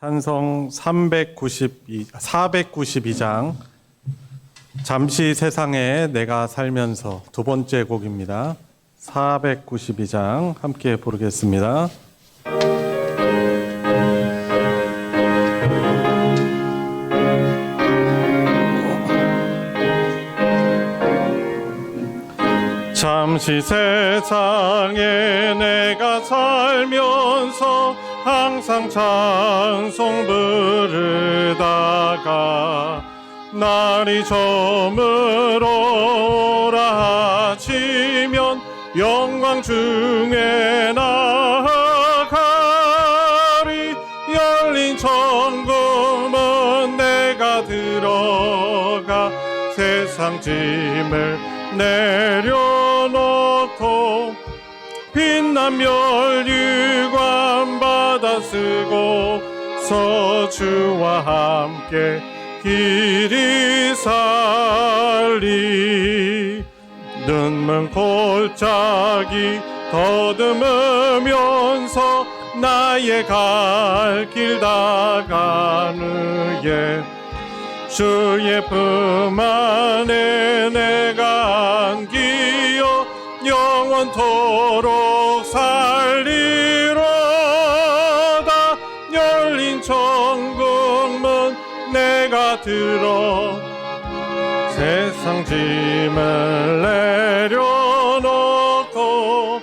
찬송 492장 잠시 세상에 내가 살면서 두 번째 곡입니다. 492장 함께 부르겠습니다. 잠시 세상에 내가 살면서 항상 찬송 부르다가 날이 저물어라 하시면 영광 중에 나아가리. 열린 천국문 내가 들어가 세상 짐을 내려놓고 빛난 멸류관 받아 쓰고서 주와 함께 길이 살리. 눈물 골짜기 더듬으면서 나의 갈 길 다간 후에 주의 품 안에 내가 안기어 영원토록 살리로다. 열린 천국문 내가 들어 세상 짐을 내려놓고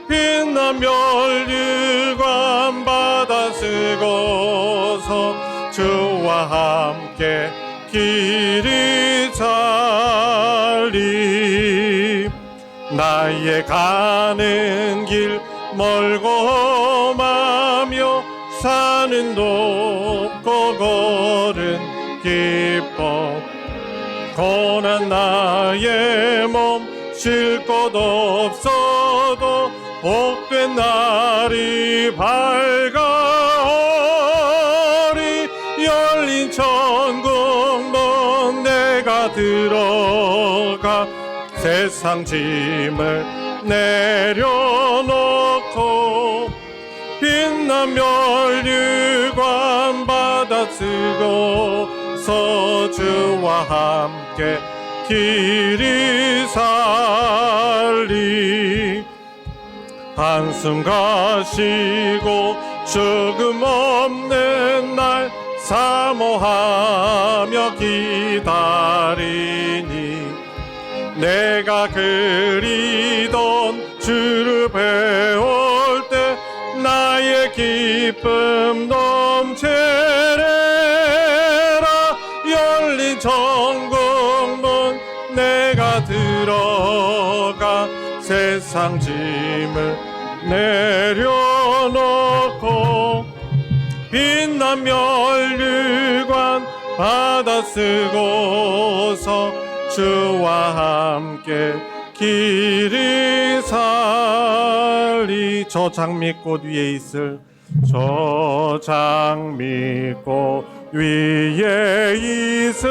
빛난 멸류관 받아 쓰고서 주와 함께 길이 살리. 나의 가는 길 멀고 마며 산은 높고 걸은 기뻐 고난 나의 몸 쉴 곳 없어도 복된 날이 밝아오리. 열린 천국문 내가 들어가 세상 짐을 내려놓고 빛난 멸류관 받아 쓰고서 주와 함께 길이 살리. 한숨 가시고 죽음 없는 날 사모하며 기다리니 내가 그리던 주를 배울 때 나의 기쁨 넘치리라. 열린 천국문 내가 들어가 세상 짐을 내려놓고 빛난 멸류관 받아 쓰고서 주와 함께 길이 살리. 저 장미꽃 위에 있을 저 장미꽃 위에 있을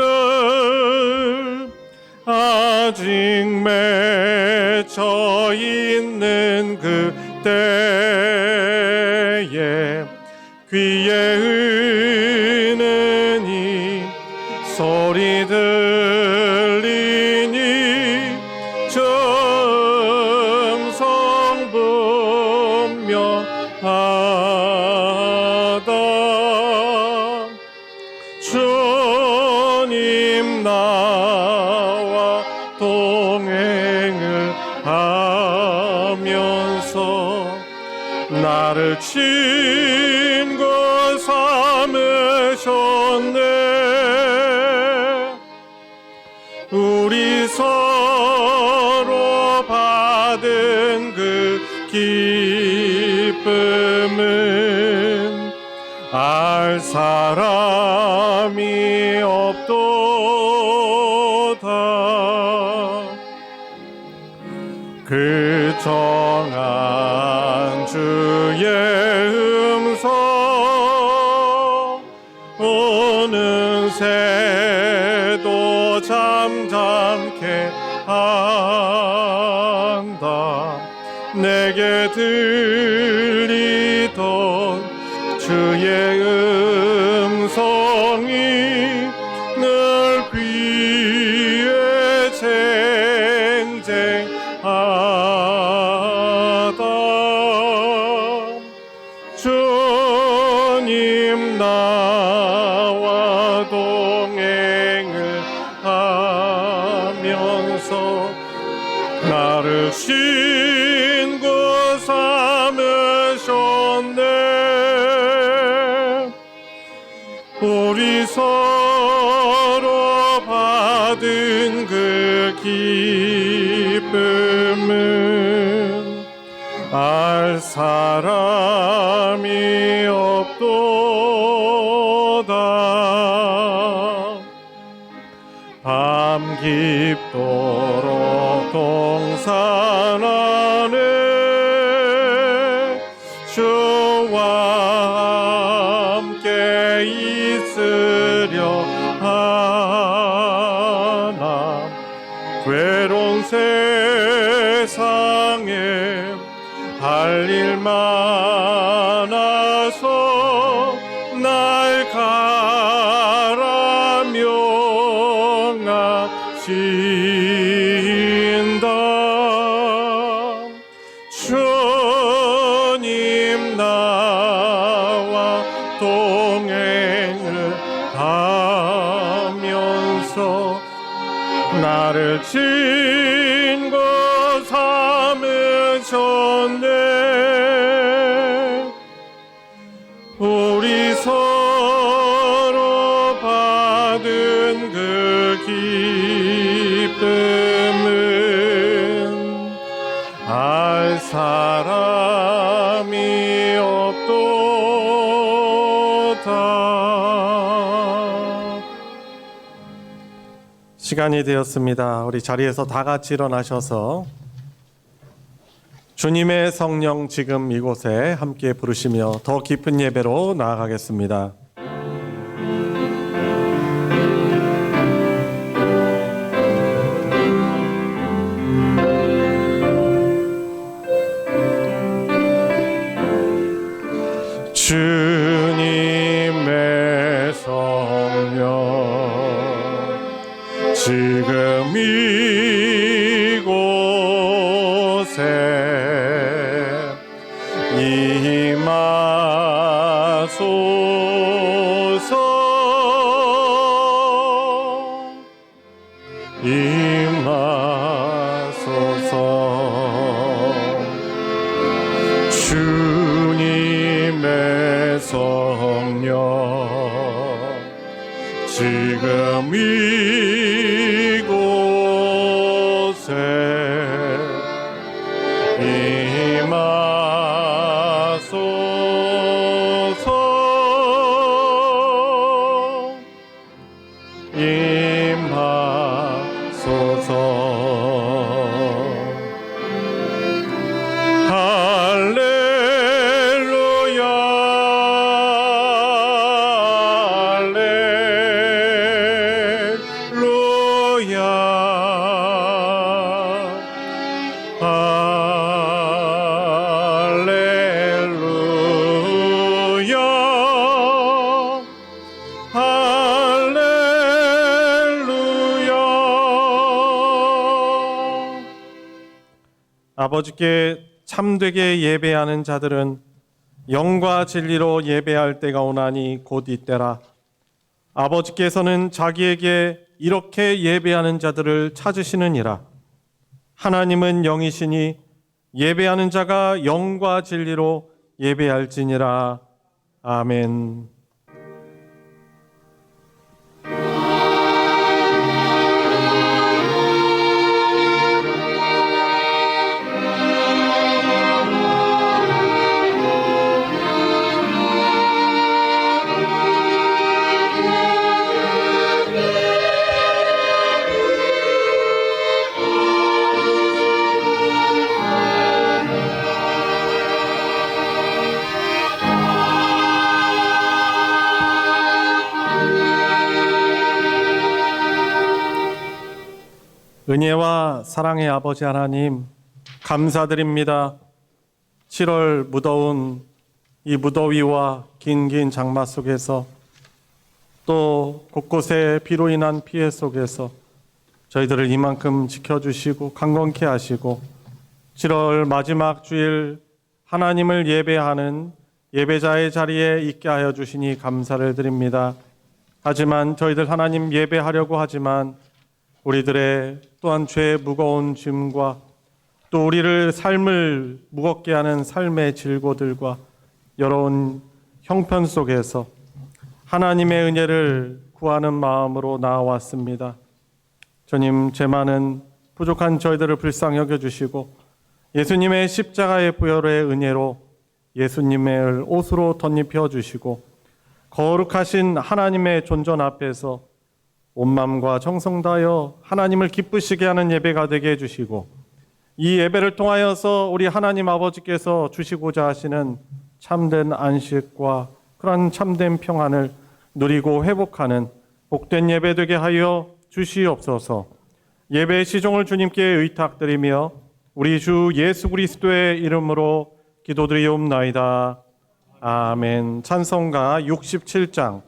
아직 맺혀 있는 그때에 귀에 은은히 소리 들리니 정성 분명하다. 주님 나와 동행을 하면서 나를 친구 삼으셨네. 우리 서로 받은 그 기쁨은 알 사람이 없도다. 그 정한 주의 음성 어느새도 잠잠케 한다. 내게 들리던 주의 늘 위에 쟁쟁하다. 주님 나와 동행을 하면서 나를 신고 삼으셨네. 우리 서로 받은 그 기쁨은 알 사람이 없도다. 밤 깊도록 동산 안에 주와 함께 있으려 하나. 괴로운 세상에 할 일 많아서 날 가라 명하신다. 주님 나와 동행을 하면서 나를 친구 삼으셨네. 우리 서로 받은 그 기쁨은 알 사람이 없도다. 시간이 되었습니다. 우리 자리에서 다 같이 일어나셔서 주님의 성령 지금 이곳에 함께 부르시며 더 깊은 예배로 나아가겠습니다. 주님의 성령 지금 이곳에 임하소서. 주님의 성령 지금 이곳에 아버지께 참되게 예배하는 자들은 영과 진리로 예배할 때가 오나니 곧 이때라. 아버지께서는 자기에게 이렇게 예배하는 자들을 찾으시느니라. 하나님은 영이시니 예배하는 자가 영과 진리로 예배할지니라. 아멘. 은혜와 사랑의 아버지 하나님, 감사드립니다. 7월 무더운 이 무더위와 긴긴 장마 속에서 또 곳곳에 비로 인한 피해 속에서 저희들을 이만큼 지켜주시고 강건케 하시고 7월 마지막 주일 하나님을 예배하는 예배자의 자리에 있게 하여 주시니 감사를 드립니다. 하지만 저희들 하나님 예배하려고 하지만 우리들의 또한 죄의 무거운 짐과 또 우리를 삶을 무겁게 하는 삶의 질고들과 여러운 형편 속에서 하나님의 은혜를 구하는 마음으로 나아왔습니다. 주님, 죄 많은 부족한 저희들을 불쌍히 여겨주시고 예수님의 십자가의 부혈의 은혜로 예수님의 옷으로 덧입혀 주시고 거룩하신 하나님의 존전 앞에서 온 마음과 정성 다하여 하나님을 기쁘시게 하는 예배가 되게 해주시고 이 예배를 통하여서 우리 하나님 아버지께서 주시고자 하시는 참된 안식과 그러한 참된 평안을 누리고 회복하는 복된 예배 되게 하여 주시옵소서. 예배의 시종을 주님께 의탁드리며 우리 주 예수 그리스도의 이름으로 기도드리옵나이다. 아멘. 찬송가 67장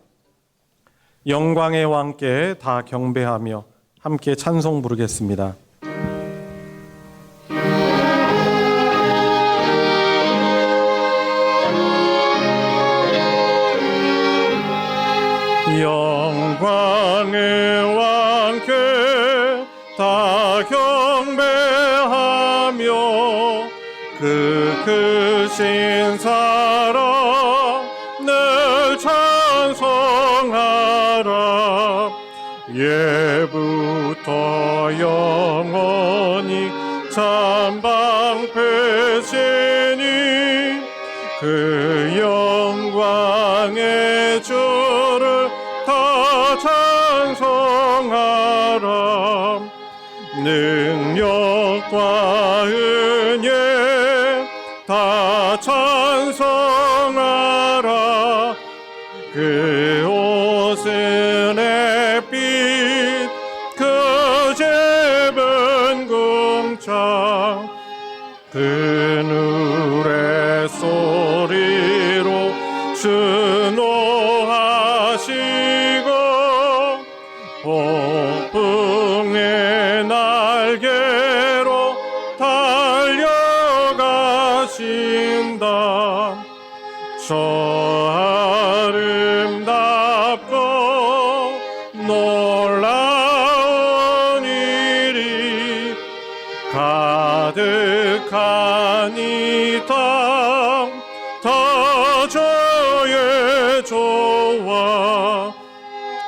영광의 왕께 다 경배하며 함께 찬송 부르겠습니다. 영광의 왕께 다 경배하며 그 크신 사랑 늘 찬송하라. 예부터 영원히 참방패시니 그 영광의 주를 다 찬송하라. 능력과 은혜 다 찬송하라. 그 옷은 햇빛 그 잽은 궁창 그 누레 소리로 순호하시고 폭풍의 날개로 달려가신다. 저 아름답고 놀라운 일이 가득한 이 땅 다 저의 조화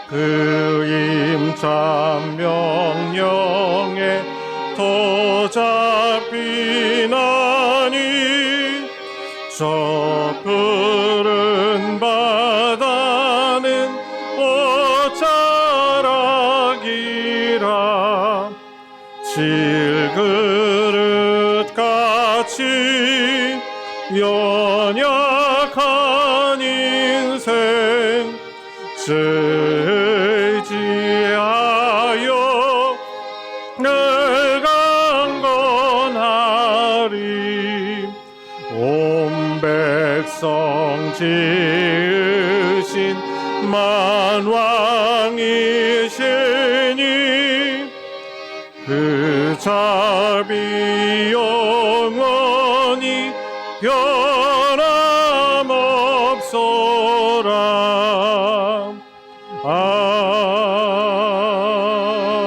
그 임참 명령에 도잡히나니 저 푸른 바다는 옷자락이라. 질그릇같이 연약한 인생 의지하여 늘 강건하리. 온 백성 지으신 만왕이시니 그 자비 영원히 변함없소라.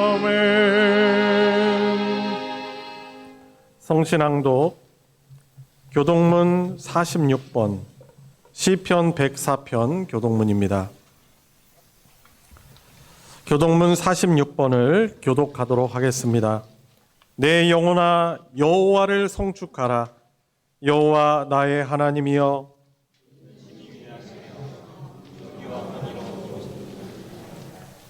아멘. 성신앙독 교동문 46번 시편 104편 교동문입니다. 교동문 46번을 교독하도록 하겠습니다. 내 영혼아 여호와를 송축하라. 여호와 나의 하나님이여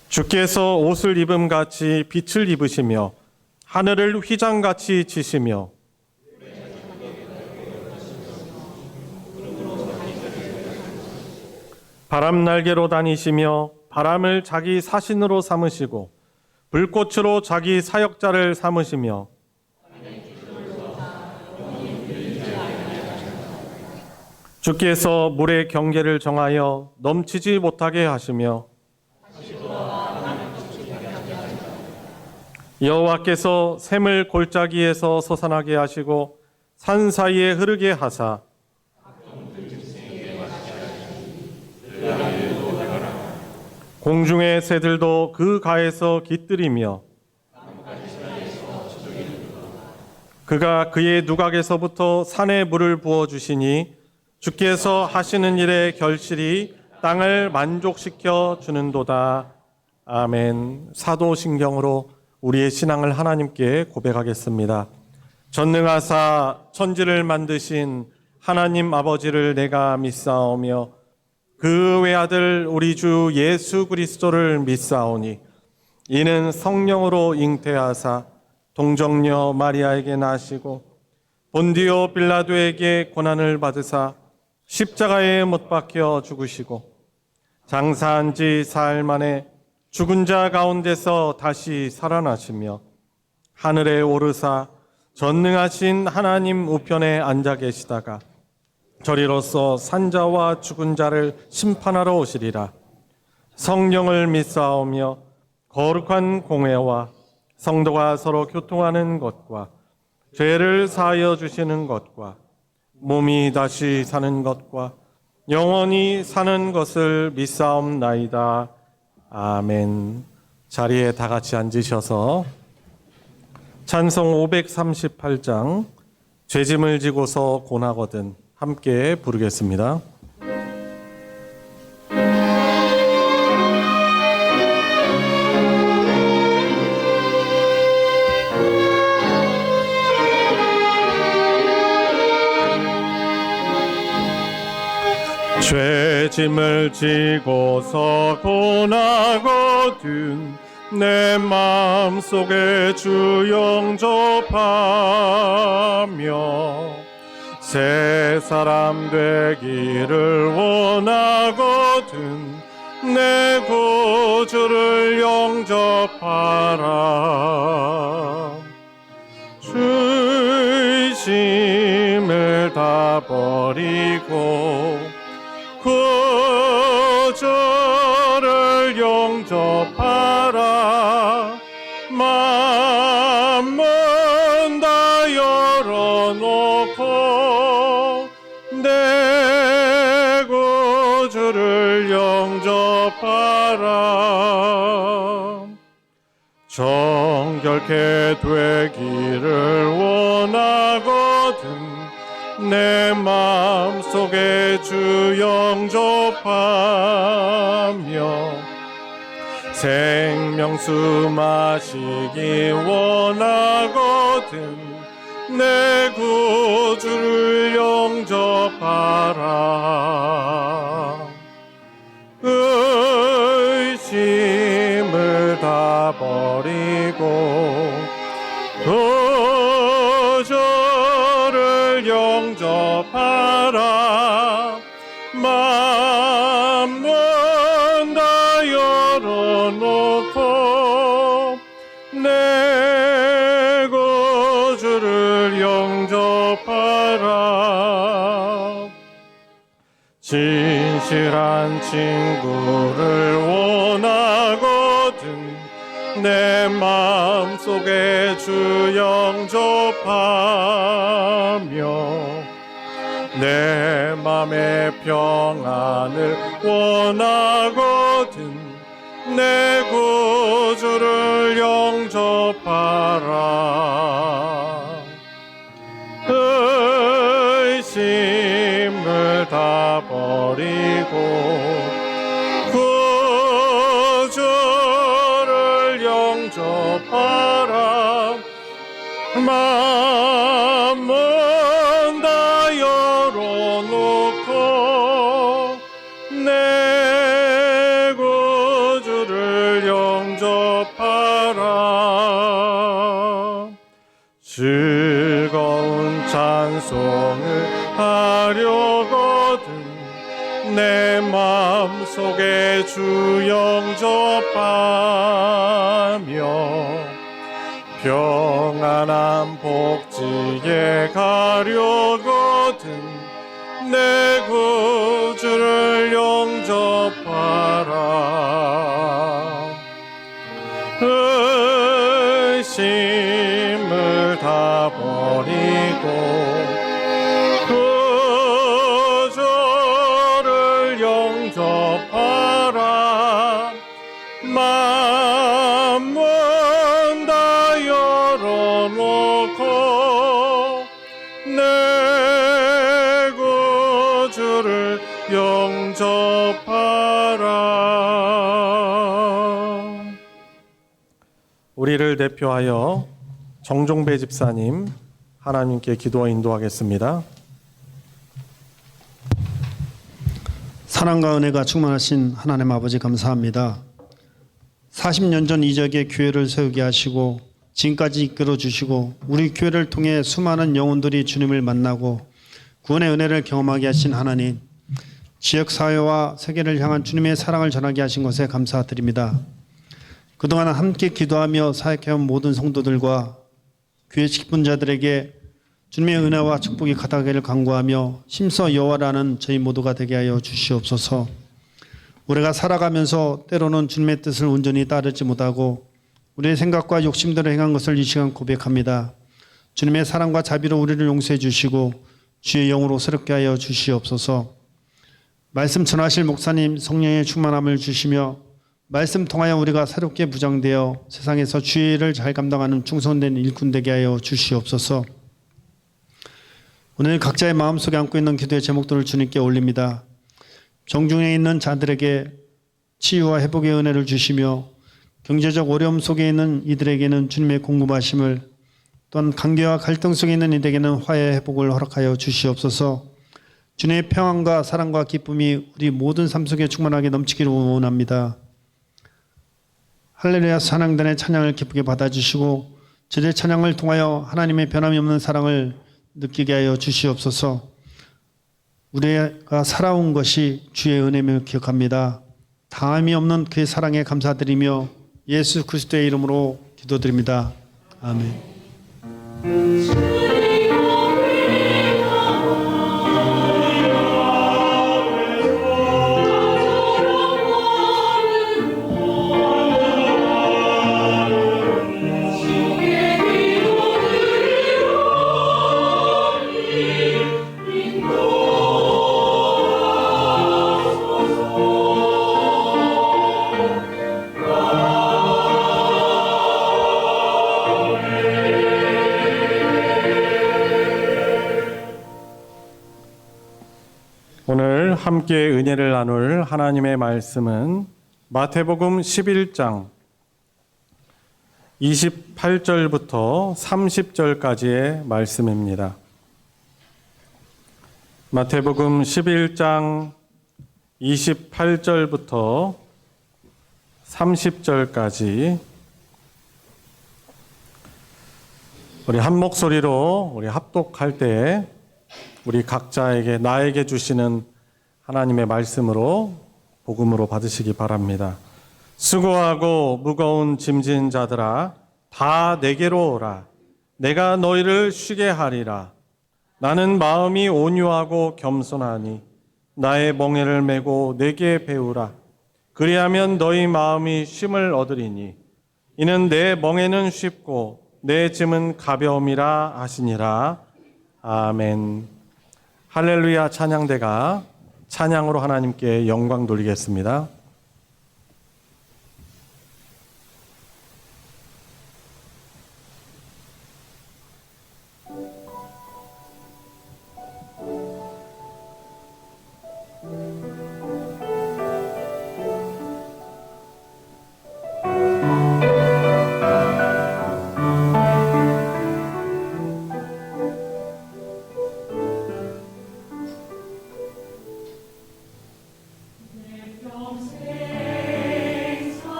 주께서 옷을 입음같이 빛을 입으시며 하늘을 휘장같이 치시며 바람 날개로 다니시며 바람을 자기 사신으로 삼으시고 불꽃으로 자기 사역자를 삼으시며 주께서 물의 경계를 정하여 넘치지 못하게 하시며 여호와께서 샘을 골짜기에서 솟아나게 하시고 산 사이에 흐르게 하사 공중의 새들도 그 가에서 깃들이며 그가 그의 누각에서부터 산에 물을 부어주시니 주께서 하시는 일의 결실이 땅을 만족시켜 주는도다. 아멘. 사도신경으로 우리의 신앙을 하나님께 고백하겠습니다. 전능하사 천지를 만드신 하나님 아버지를 내가 믿사오며 그 외아들 우리 주 예수 그리스도를 믿사오니 이는 성령으로 잉태하사 동정녀 마리아에게 나시고 본디오 빌라도에게 고난을 받으사 십자가에 못 박혀 죽으시고 장사한 지 사흘 만에 죽은 자 가운데서 다시 살아나시며 하늘에 오르사 전능하신 하나님 우편에 앉아 계시다가 저리로서 산자와 죽은 자를 심판하러 오시리라. 성령을 믿사오며 거룩한 공회와 성도가 서로 교통하는 것과 죄를 사하여 주시는 것과 몸이 다시 사는 것과 영원히 사는 것을 믿사옵나이다. 아멘. 자리에 다 같이 앉으셔서 찬송 538장 죄짐을 지고서 고나거든 함께 부르겠습니다. 죄짐을 지고서 고나거든 내 마음속에 주 영접하며 새 사람 되기를 원하거든 내 구주를 영접하라. 죄짐을 다 버리고 구주를 영접하라. 마음은 다 열어놓고 내 구주를 영접하라. 정결케 되기를 원하거든 내 마음속에 주 영접하며 생명수 마시기 원하거든 내 구주를 영접하라. 의심을 다 버리고 구주를 영접하라. 마음은 다 열어놓고 내 구주를 영접하라. 진실한 친구를 원하거든 내 마음속에 주 영접하며 내 맘의 평안을 원하거든 내 구주를 영접하라. 의심을 다 버리고 구주를 영접하라. 마음은 다 열어놓고 내 구주를 영접하라. 즐거운 찬송을 하려거든 내 마음속에 주 영접하며 평안한 복지에 가려거든 내 구주를 영접하라. 의심 접하라. 우리를 대표하여 정종배 집사님 하나님께 기도와 인도하겠습니다. 사랑과 은혜가 충만하신 하나님 아버지 감사합니다. 40년 전 이 지역에 교회를 세우게 하시고 지금까지 이끌어 주시고 우리 교회를 통해 수많은 영혼들이 주님을 만나고 구원의 은혜를 경험하게 하신 하나님, 지역 사회와 세계를 향한 주님의 사랑을 전하게 하신 것에 감사드립니다. 그동안 함께 기도하며 사역해온 모든 성도들과 교회 직분자들에게 주님의 은혜와 축복이 가득하기를 간구하며 심서 여호와라는 저희 모두가 되게 하여 주시옵소서. 우리가 살아가면서 때로는 주님의 뜻을 온전히 따르지 못하고 우리의 생각과 욕심대로 행한 것을 이 시간 고백합니다. 주님의 사랑과 자비로 우리를 용서해 주시고 주의 영으로 새롭게 하여 주시옵소서. 말씀 전하실 목사님 성령의 충만함을 주시며 말씀 통하여 우리가 새롭게 부장되어 세상에서 주의 일을 잘 감당하는 충성된 일꾼 되게 하여 주시옵소서. 오늘 각자의 마음속에 안고 있는 기도의 제목들을 주님께 올립니다. 정중에 있는 자들에게 치유와 회복의 은혜를 주시며 경제적 어려움 속에 있는 이들에게는 주님의 공급하심을, 또한 관계와 갈등 속에 있는 이들에게는 화해 회복을 허락하여 주시옵소서. 주님의 평안과 사랑과 기쁨이 우리 모든 삶 속에 충만하게 넘치기를 원합니다. 할렐루야 찬양단의 찬양을 기쁘게 받아주시고 저들의 찬양을 통하여 하나님의 변함이 없는 사랑을 느끼게 하여 주시옵소서. 우리가 살아온 것이 주의 은혜임을 기억합니다. 다함이 없는 그의 사랑에 감사드리며 예수 그리스도의 이름으로 기도드립니다. 아멘. 오늘 함께 은혜를 나눌 하나님의 말씀은 마태복음 11장 28절부터 30절까지의 말씀입니다. 마태복음 11장 28절부터 30절까지 우리 한 목소리로 우리 합독할 때 우리 각자에게 나에게 주시는 하나님의 말씀으로 복음으로 받으시기 바랍니다. 수고하고 무거운 짐진 자들아 다 내게로 오라. 내가 너희를 쉬게 하리라. 나는 마음이 온유하고 겸손하니 나의 멍에를 메고 내게 배우라. 그리하면 너희 마음이 쉼을 얻으리니 이는 내 멍에는 쉽고 내 짐은 가벼움이라 하시니라. 아멘. 할렐루야 찬양대가 찬양으로 하나님께 영광 돌리겠습니다.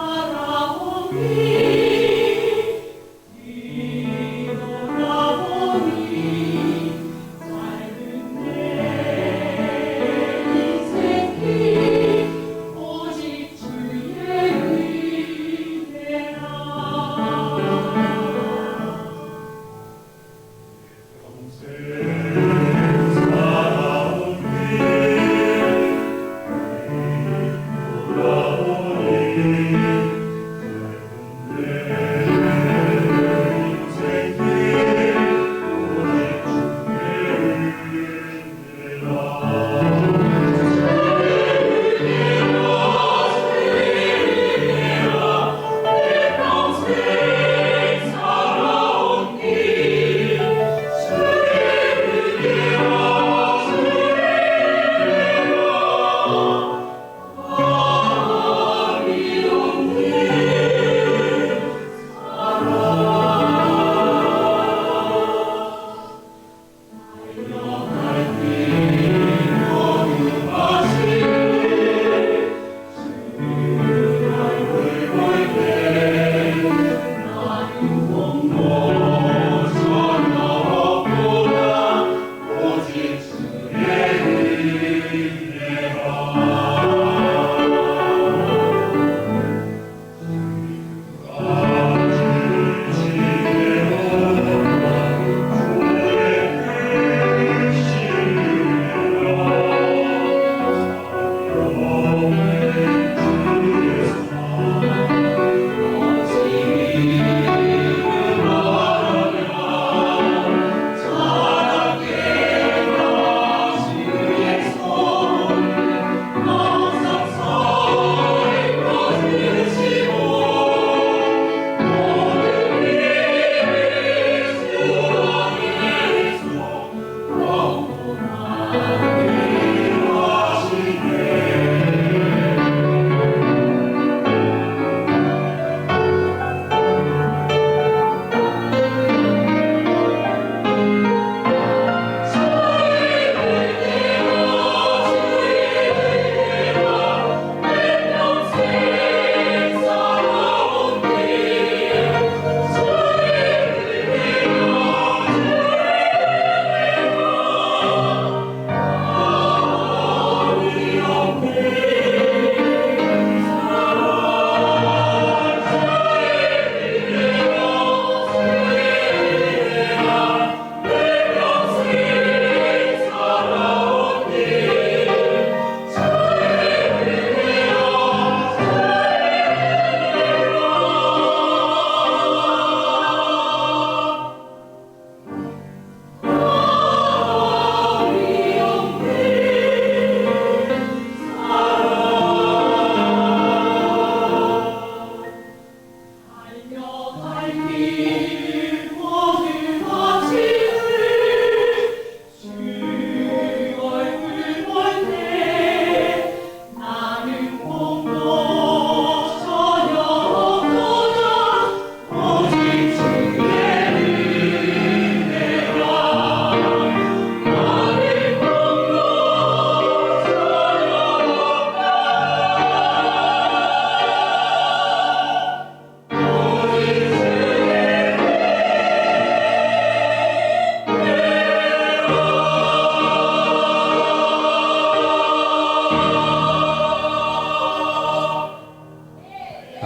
살아온 길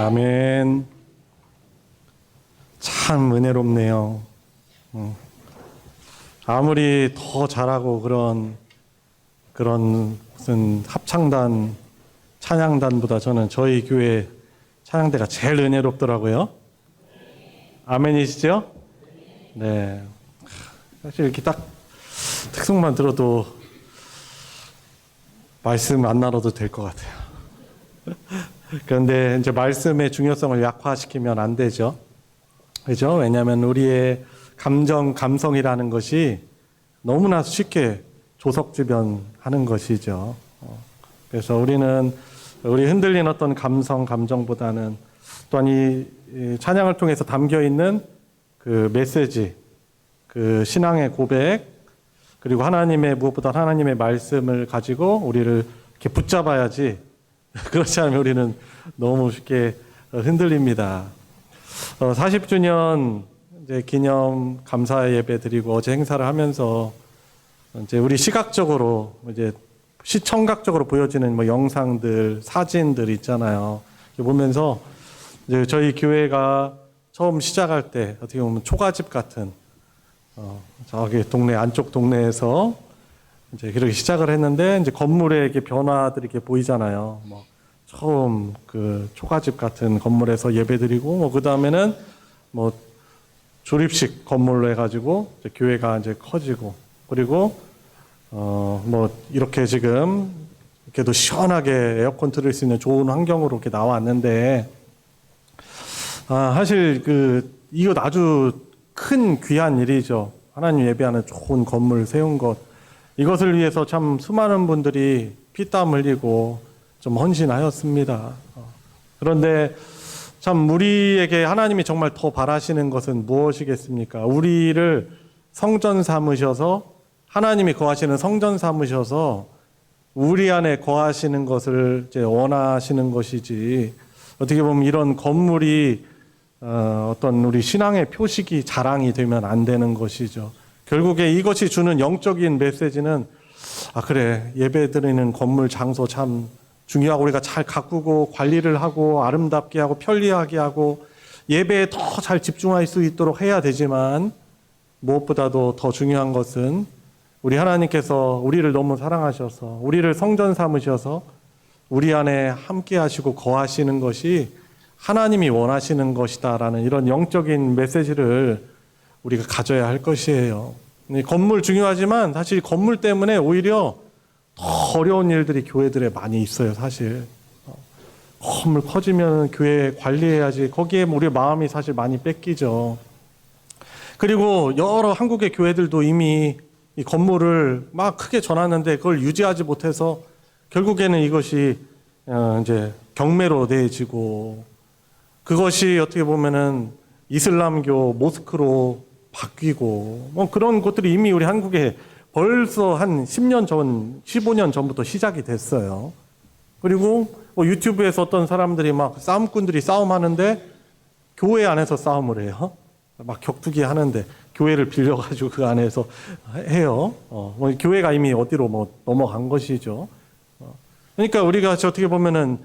아멘. 참 은혜롭네요. 아무리 더 잘하고 그런 무슨 합창단, 찬양단보다 저는 저희 교회 찬양대가 제일 은혜롭더라고요. 아멘이시죠? 네. 사실 이렇게 딱 특성만 들어도 말씀 안 나눠도 될 것 같아요. 그런데 이제 말씀의 중요성을 약화시키면 안 되죠. 그죠? 왜냐하면 우리의 감성이라는 것이 너무나 쉽게 조석주변하는 것이죠. 그래서 우리는 우리 흔들린 어떤 감정보다는 또한 이 찬양을 통해서 담겨 있는 그 메시지, 그 신앙의 고백, 그리고 무엇보다 하나님의 말씀을 가지고 우리를 이렇게 붙잡아야지. 그렇지 않으면 우리는 너무 쉽게 흔들립니다. 40주년 이제 기념 감사 예배 드리고 어제 행사를 하면서 이제 우리 시각적으로 이제 시청각적으로 보여지는 뭐 영상들, 사진들 있잖아요. 보면서 이제 저희 교회가 처음 시작할 때 어떻게 보면 초가집 같은 저기 동네 안쪽 동네에서 이제 그렇게 시작을 했는데 이제 건물의 이렇게 변화들이 이렇게 보이잖아요. 뭐 처음 그 초가집 같은 건물에서 예배드리고 뭐 그 다음에는 뭐 조립식 건물로 해가지고 이제 교회가 이제 커지고 그리고 뭐 이렇게 지금 이렇게도 시원하게 에어컨 틀을 수 있는 좋은 환경으로 이렇게 나왔는데 사실 이거 아주 큰 귀한 일이죠. 하나님 예배하는 좋은 건물 세운 것. 이것을 위해서 참 수많은 분들이 피땀 흘리고 좀 헌신하였습니다. 그런데 참 우리에게 하나님이 정말 더 바라시는 것은 무엇이겠습니까? 우리를 성전 삼으셔서 하나님이 거하시는 성전 삼으셔서 우리 안에 거하시는 것을 이제 원하시는 것이지 어떻게 보면 이런 건물이 어떤 우리 신앙의 표식이 자랑이 되면 안 되는 것이죠. 결국에 이것이 주는 영적인 메시지는 그래 예배드리는 건물 장소 참 중요하고 우리가 잘 가꾸고 관리를 하고 아름답게 하고 편리하게 하고 예배에 더 잘 집중할 수 있도록 해야 되지만 무엇보다도 더 중요한 것은 우리 하나님께서 우리를 너무 사랑하셔서 우리를 성전 삼으셔서 우리 안에 함께 하시고 거하시는 것이 하나님이 원하시는 것이다라는 이런 영적인 메시지를 우리가 가져야 할 것이에요. 건물 중요하지만 사실 건물 때문에 오히려 더 어려운 일들이 교회들에 많이 있어요, 사실. 건물 커지면 교회 관리해야지. 거기에 우리 마음이 사실 많이 뺏기죠. 그리고 여러 한국의 교회들도 이미 이 건물을 막 크게 전하는데 그걸 유지하지 못해서 결국에는 이것이 이제 경매로 내지고 그것이 어떻게 보면은 이슬람교 모스크로 바뀌고 뭐 그런 것들이 이미 우리 한국에 벌써 한 10년 전, 15년 전부터 시작이 됐어요. 그리고 뭐 유튜브에서 어떤 사람들이 막 싸움꾼들이 싸움하는데 교회 안에서 싸움을 해요. 막 격투기 하는데 교회를 빌려가지고 그 안에서 해요. 뭐 교회가 이미 어디로 뭐 넘어간 것이죠. 그러니까 우리가 어떻게 보면은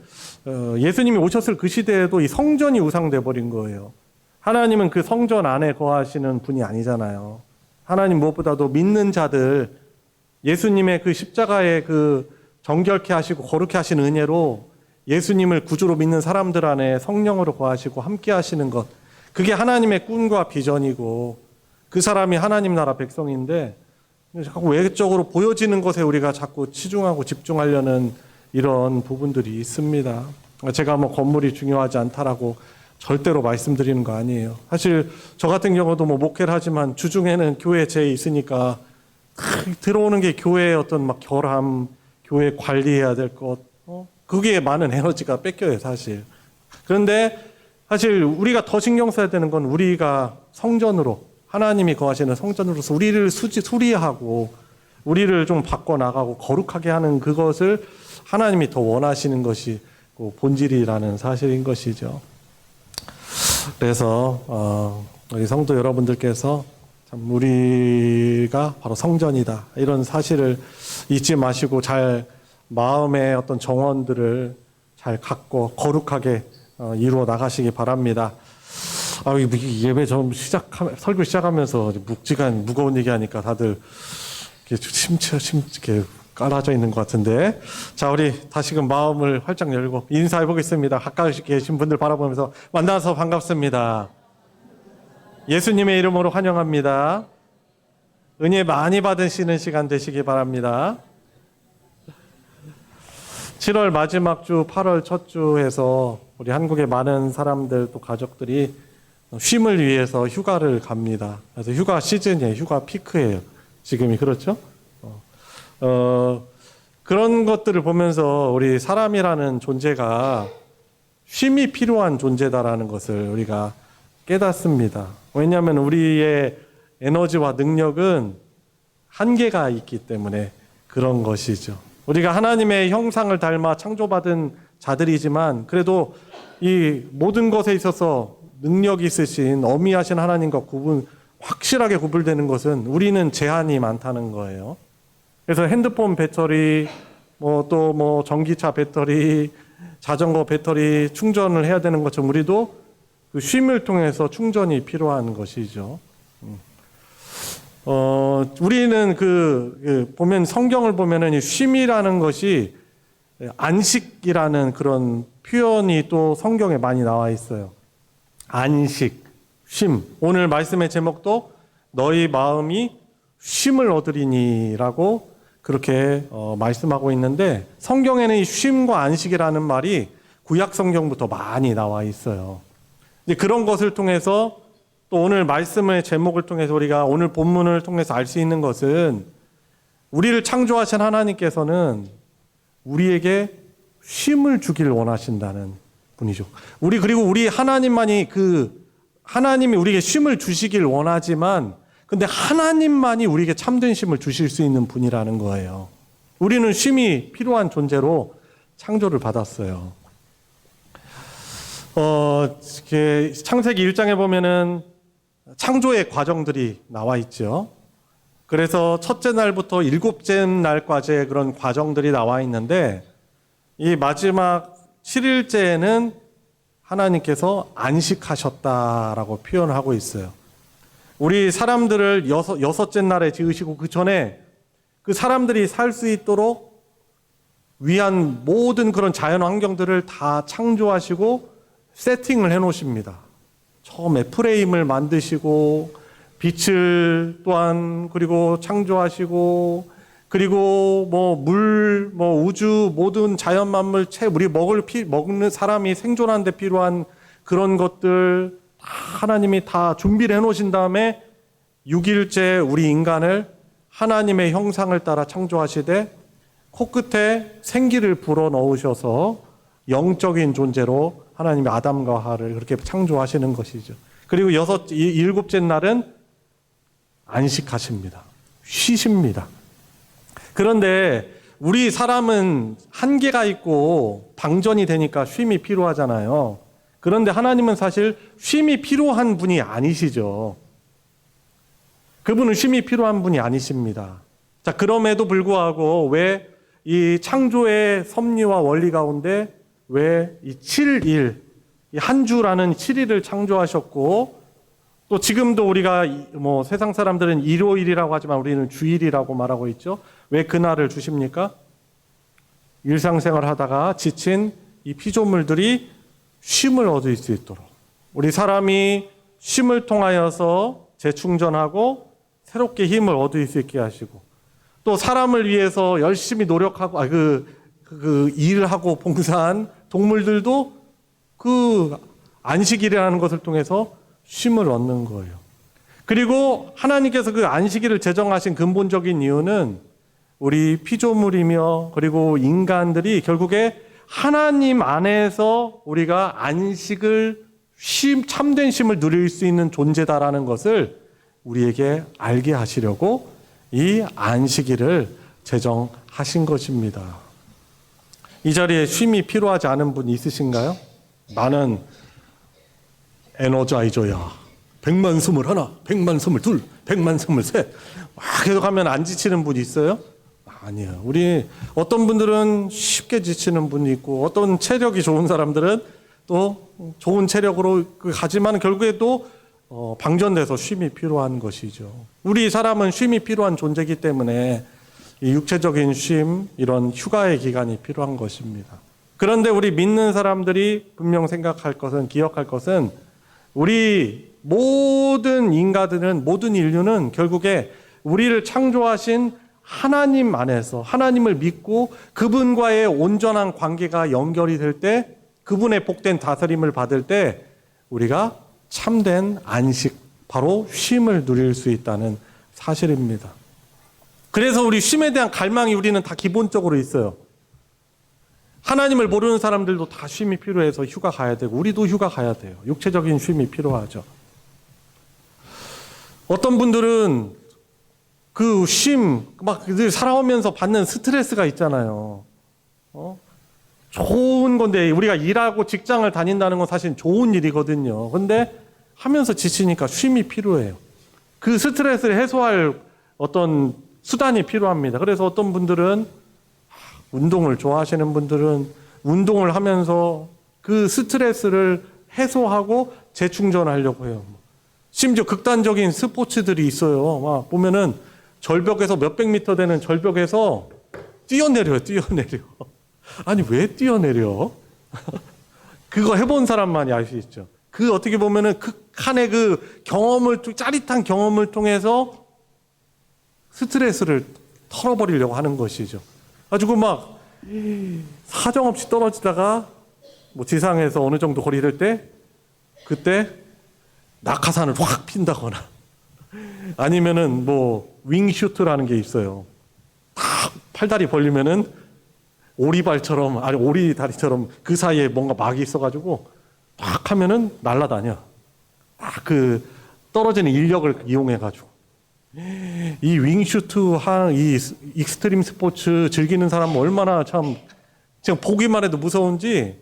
예수님이 오셨을 그 시대에도 이 성전이 우상돼 버린 거예요. 하나님은 그 성전 안에 거하시는 분이 아니잖아요. 하나님 무엇보다도 믿는 자들, 예수님의 그 십자가의 그 정결케 하시고 거룩케 하시는 은혜로 예수님을 구주로 믿는 사람들 안에 성령으로 거하시고 함께 하시는 것, 그게 하나님의 꿈과 비전이고 그 사람이 하나님 나라 백성인데 자꾸 외적으로 보여지는 것에 우리가 자꾸 치중하고 집중하려는 이런 부분들이 있습니다. 제가 뭐 건물이 중요하지 않다라고 절대로 말씀드리는 거 아니에요. 사실 저 같은 경우도 뭐 목회를 하지만 주중에는 교회에 제 있으니까 들어오는 게 교회의 어떤 막 결함, 교회 관리해야 될 것, 그게 많은 에너지가 뺏겨요, 사실. 그런데 사실 우리가 더 신경 써야 되는 건 우리가 성전으로, 하나님이 거하시는 성전으로서 우리를 수리하고 우리를 좀 바꿔나가고 거룩하게 하는 그것을 하나님이 더 원하시는 것이 본질이라는 사실인 것이죠. 그래서 우리 성도 여러분들께서 참 우리가 바로 성전이다 이런 사실을 잊지 마시고 잘 마음의 어떤 정원들을 잘 갖고 거룩하게 이루어 나가시기 바랍니다. 이 예배 좀 설교 시작하면서 묵직한 무거운 얘기하니까 다들 이렇게 깔아져 있는 것 같은데, 자, 우리 다시금 마음을 활짝 열고 인사해 보겠습니다. 가까이 계신 분들 바라보면서 만나서 반갑습니다. 예수님의 이름으로 환영합니다. 은혜 많이 받으시는 시간 되시기 바랍니다. 7월 마지막 주, 8월 첫 주에서 우리 한국의 많은 사람들 또 가족들이 쉼을 위해서 휴가를 갑니다. 그래서 휴가 시즌이에요. 휴가 피크예요. 지금이 그렇죠? 그런 것들을 보면서 우리 사람이라는 존재가 쉼이 필요한 존재다라는 것을 우리가 깨닫습니다. 왜냐하면 우리의 에너지와 능력은 한계가 있기 때문에 그런 것이죠. 우리가 하나님의 형상을 닮아 창조받은 자들이지만 그래도 이 모든 것에 있어서 능력이 있으신 어미하신 하나님과 확실하게 구분되는 것은 우리는 제한이 많다는 거예요. 그래서 핸드폰 배터리, 또 전기차 배터리, 자전거 배터리 충전을 해야 되는 것처럼 우리도 그 쉼을 통해서 충전이 필요한 것이죠. 우리는 보면 성경을 보면은 이 쉼이라는 것이 안식이라는 그런 표현이 또 성경에 많이 나와 있어요. 안식, 쉼. 오늘 말씀의 제목도 너희 마음이 쉼을 얻으리니라고 그렇게 말씀하고 있는데, 성경에는 이 쉼과 안식이라는 말이 구약 성경부터 많이 나와 있어요. 이제 그런 것을 통해서 또 오늘 말씀의 제목을 통해서 우리가 오늘 본문을 통해서 알 수 있는 것은 우리를 창조하신 하나님께서는 우리에게 쉼을 주길 원하신다는 분이죠. 그리고 우리 하나님만이 하나님이 우리에게 쉼을 주시길 원하지만 근데 하나님만이 우리에게 참된 쉼을 주실 수 있는 분이라는 거예요. 우리는 쉼이 필요한 존재로 창조를 받았어요. 창세기 1장에 보면은 창조의 과정들이 나와 있죠. 그래서 첫째 날부터 일곱째 날까지의 그런 과정들이 나와 있는데, 이 마지막 7일째에는 하나님께서 안식하셨다라고 표현을 하고 있어요. 우리 사람들을 여섯째 날에 지으시고 그 전에 그 사람들이 살 수 있도록 위한 모든 그런 자연 환경들을 다 창조하시고 세팅을 해 놓으십니다. 처음에 프레임을 만드시고 빛을 또한 그리고 창조하시고, 그리고 물, 우주 모든 자연 만물, 우리 먹는 사람이 생존하는 데 필요한 그런 것들 하나님이 다 준비를 해 놓으신 다음에 6일째 우리 인간을 하나님의 형상을 따라 창조하시되 코끝에 생기를 불어 넣으셔서 영적인 존재로 하나님이 아담과 하와를 그렇게 창조하시는 것이죠. 그리고 일곱째 날은 안식하십니다. 쉬십니다. 그런데 우리 사람은 한계가 있고 방전이 되니까 쉼이 필요하잖아요. 그런데 하나님은 사실 쉼이 필요한 분이 아니시죠. 그분은 쉼이 필요한 분이 아니십니다. 자, 그럼에도 불구하고 왜 이 창조의 섭리와 원리 가운데 왜 이 7일, 한 주라는 7일을 창조하셨고, 또 지금도 우리가 세상 사람들은 일요일이라고 하지만 우리는 주일이라고 말하고 있죠. 왜 그날을 주십니까? 일상생활 하다가 지친 이 피조물들이 쉼을 얻을 수 있도록, 우리 사람이 쉼을 통하여서 재충전하고 새롭게 힘을 얻을 수 있게 하시고, 또 사람을 위해서 열심히 노력하고 일을 하고 봉사한 동물들도 그 안식일이라는 것을 통해서 쉼을 얻는 거예요. 그리고 하나님께서 그 안식일을 제정하신 근본적인 이유는 우리 피조물이며 그리고 인간들이 결국에 하나님 안에서 우리가 안식을 참된 쉼을 누릴 수 있는 존재다라는 것을 우리에게 알게 하시려고 이 안식일을 제정하신 것입니다. 이 자리에 쉼이 필요하지 않은 분 있으신가요? 나는 에너자이저야. 100만 21, 100만 22, 100만 23. 계속 하면 안 지치는 분 있어요? 아니에요. 우리 어떤 분들은 쉽게 지치는 분이 있고, 어떤 체력이 좋은 사람들은 또 좋은 체력으로 가지만 결국에 또 방전돼서 쉼이 필요한 것이죠. 우리 사람은 쉼이 필요한 존재이기 때문에 이 육체적인 쉼, 이런 휴가의 기간이 필요한 것입니다. 그런데 우리 믿는 사람들이 분명 생각할 것은, 기억할 것은, 우리 모든 인간들은, 모든 인류는 결국에 우리를 창조하신 하나님 안에서 하나님을 믿고 그분과의 온전한 관계가 연결이 될 때, 그분의 복된 다스림을 받을 때 우리가 참된 안식, 바로 쉼을 누릴 수 있다는 사실입니다. 그래서 우리 쉼에 대한 갈망이 우리는 다 기본적으로 있어요. 하나님을 모르는 사람들도 다 쉼이 필요해서 휴가 가야 되고 우리도 휴가 가야 돼요. 육체적인 쉼이 필요하죠. 어떤 분들은 그 쉼, 막 늘 살아오면서 받는 스트레스가 있잖아요. 좋은 건데, 우리가 일하고 직장을 다닌다는 건 사실 좋은 일이거든요. 근데 하면서 지치니까 쉼이 필요해요. 그 스트레스를 해소할 어떤 수단이 필요합니다. 그래서 어떤 분들은, 운동을 좋아하시는 분들은 운동을 하면서 그 스트레스를 해소하고 재충전하려고 해요. 심지어 극단적인 스포츠들이 있어요. 막 보면은 절벽에서 몇백 미터 되는 절벽에서 뛰어내려요. 아니 왜 뛰어내려? 그거 해본 사람만이 알 수 있죠. 그 어떻게 보면은 극한의 그 경험을, 짜릿한 경험을 통해서 스트레스를 털어버리려고 하는 것이죠. 가지고 막 사정없이 떨어지다가 뭐 지상에서 어느 정도 거리를 때 그때 낙하산을 확 핀다거나 아니면은 뭐 윙슈트라는 게 있어요. 탁 팔다리 벌리면은 오리발처럼, 아니 오리다리처럼 그 사이에 뭔가 막이 있어가지고 탁 하면은 날아다녀. 딱 그 떨어지는 인력을 이용해가지고. 이 윙슈트 이 익스트림 스포츠 즐기는 사람은 얼마나 참 지금 보기만 해도 무서운지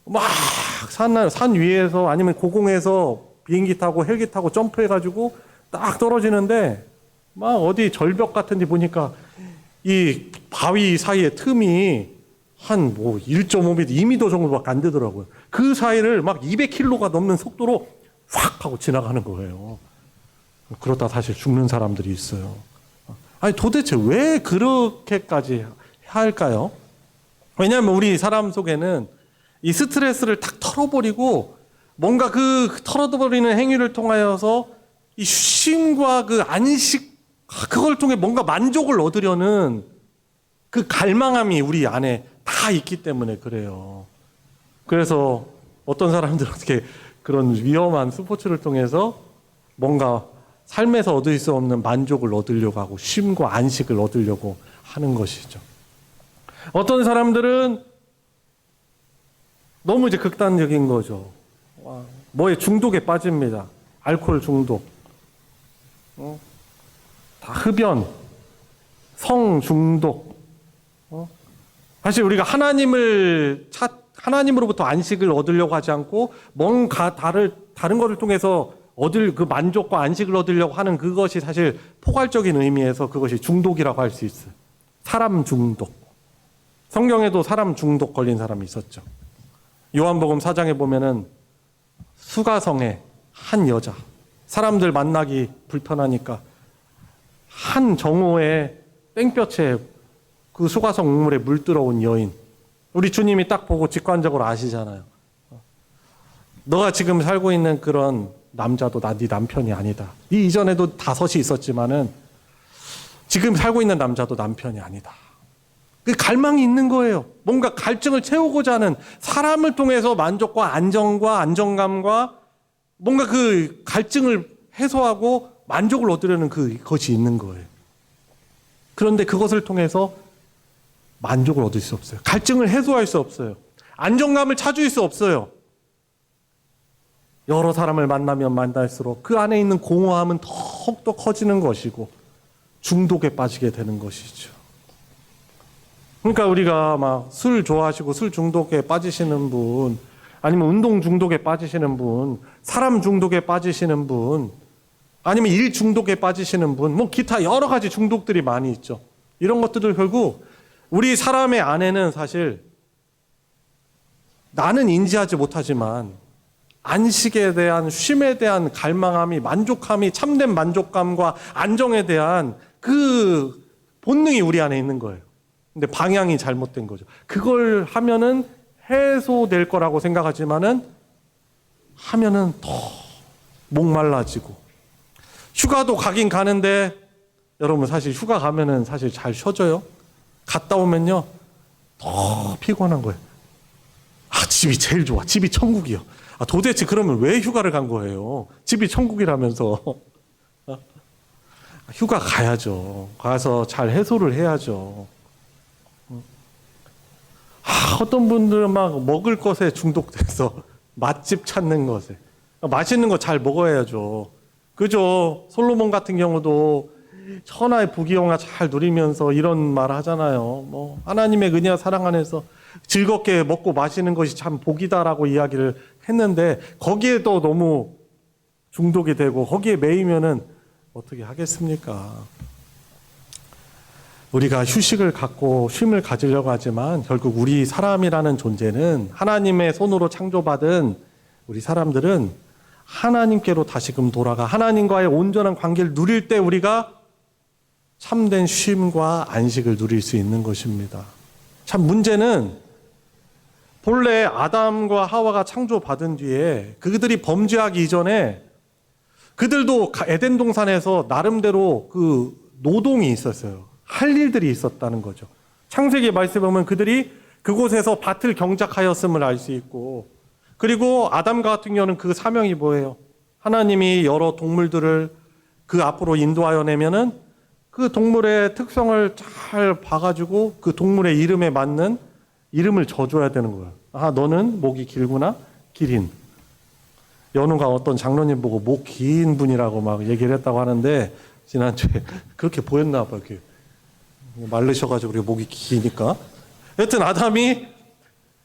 막 산 위에서 아니면 고공에서 비행기 타고 헬기 타고 점프해가지고 딱 떨어지는데 막 어디 절벽 같은 데 보니까 이 바위 사이에 틈이 한 뭐 1.5m, 2m 정도밖에 안 되더라고요. 그 사이를 막 200km가 넘는 속도로 확 하고 지나가는 거예요. 그러다 사실 죽는 사람들이 있어요. 아니 도대체 왜 그렇게까지 할까요? 왜냐하면 우리 사람 속에는 이 스트레스를 탁 털어버리고 뭔가 그 털어버리는 행위를 통하여서 이 쉼과 그 안식, 그걸 통해 뭔가 만족을 얻으려는 그 갈망함이 우리 안에 다 있기 때문에 그래요. 그래서 어떤 사람들은 어떻게 그런 위험한 스포츠를 통해서 뭔가 삶에서 얻을 수 없는 만족을 얻으려고 하고 쉼과 안식을 얻으려고 하는 것이죠. 어떤 사람들은 너무 이제 극단적인 거죠. 뭐에 중독에 빠집니다. 알코올 중독, 다 흡연, 성 중독. 사실 우리가 하나님으로부터 안식을 얻으려고 하지 않고 뭔가 다른 것을 통해서 얻을 그 만족과 안식을 얻으려고 하는 그것이 사실 포괄적인 의미에서 그것이 중독이라고 할 수 있어요. 사람 중독. 성경에도 사람 중독 걸린 사람이 있었죠. 요한복음 4장에 보면은 수가성의 한 여자, 사람들 만나기 불편하니까 한 정오에 땡볕에 그 수가성 우물에 물들어온 여인. 우리 주님이 딱 보고 직관적으로 아시잖아요. 너가 지금 살고 있는 그런 남자도 네 남편이 아니다. 네 이전에도 5이 있었지만은 지금 살고 있는 남자도 남편이 아니다. 그 갈망이 있는 거예요. 뭔가 갈증을 채우고자 하는, 사람을 통해서 만족과 안정과 안정감과 뭔가 그 갈증을 해소하고 만족을 얻으려는 그것이 있는 거예요. 그런데 그것을 통해서 만족을 얻을 수 없어요. 갈증을 해소할 수 없어요. 안정감을 찾을 수 없어요. 여러 사람을 만나면 만날수록 그 안에 있는 공허함은 더욱더 커지는 것이고 중독에 빠지게 되는 것이죠. 그러니까 우리가 막 술 좋아하시고 술 중독에 빠지시는 분, 아니면 운동 중독에 빠지시는 분, 사람 중독에 빠지시는 분, 아니면 일 중독에 빠지시는 분, 뭐 기타 여러 가지 중독들이 많이 있죠. 이런 것들을 결국 우리 사람의 안에는 사실 나는 인지하지 못하지만 안식에 대한 쉼에 대한 갈망함이 만족함이 참된 만족감과 안정에 대한 그 본능이 우리 안에 있는 거예요. 근데 방향이 잘못된 거죠. 그걸 하면은 해소될 거라고 생각하지만은 하면은 더 목말라지고 휴가도 가긴 가는데 여러분 사실 휴가 가면은 사실 잘 쉬어져요. 갔다 오면요 더 피곤한 거예요. 아 집이 제일 좋아. 집이 천국이요. 아 도대체 그러면 왜 휴가를 간 거예요? 집이 천국이라면서. 휴가 가야죠. 가서 잘 해소를 해야죠. 어떤 분들은 막 먹을 것에 중독돼서 맛집 찾는 것에 맛있는 거 잘 먹어야죠. 그죠? 솔로몬 같은 경우도 천하의 부귀영화 잘 누리면서 이런 말 하잖아요. 뭐 하나님의 은혜와 사랑 안에서 즐겁게 먹고 마시는 것이 참 복이다라고 이야기를 했는데 거기에도 너무 중독이 되고 거기에 매이면은 어떻게 하겠습니까? 우리가 휴식을 갖고 쉼을 가지려고 하지만 결국 우리 사람이라는 존재는 하나님의 손으로 창조받은 우리 사람들은 하나님께로 다시금 돌아가 하나님과의 온전한 관계를 누릴 때 우리가 참된 쉼과 안식을 누릴 수 있는 것입니다. 참 문제는 본래 아담과 하와가 창조받은 뒤에 그들이 범죄하기 이전에 그들도 에덴 동산에서 나름대로 그 노동이 있었어요. 할 일들이 있었다는 거죠. 창세기 말씀에 보면 그들이 그곳에서 밭을 경작하였음을 알 수 있고 그리고 아담 같은 경우는 그 사명이 뭐예요? 하나님이 여러 동물들을 그 앞으로 인도하여 내면은 그 동물의 특성을 잘 봐가지고 그 동물의 이름에 맞는 이름을 져줘야 되는 거예요. 아, 너는 목이 길구나? 기린. 연우가 어떤 장로님 보고 목 긴 분이라고 막 얘기를 했다고 하는데 지난주에 그렇게 보였나 봐요. 이렇게 말르셔가지고 우리가 목이 기니까. 여튼 아담이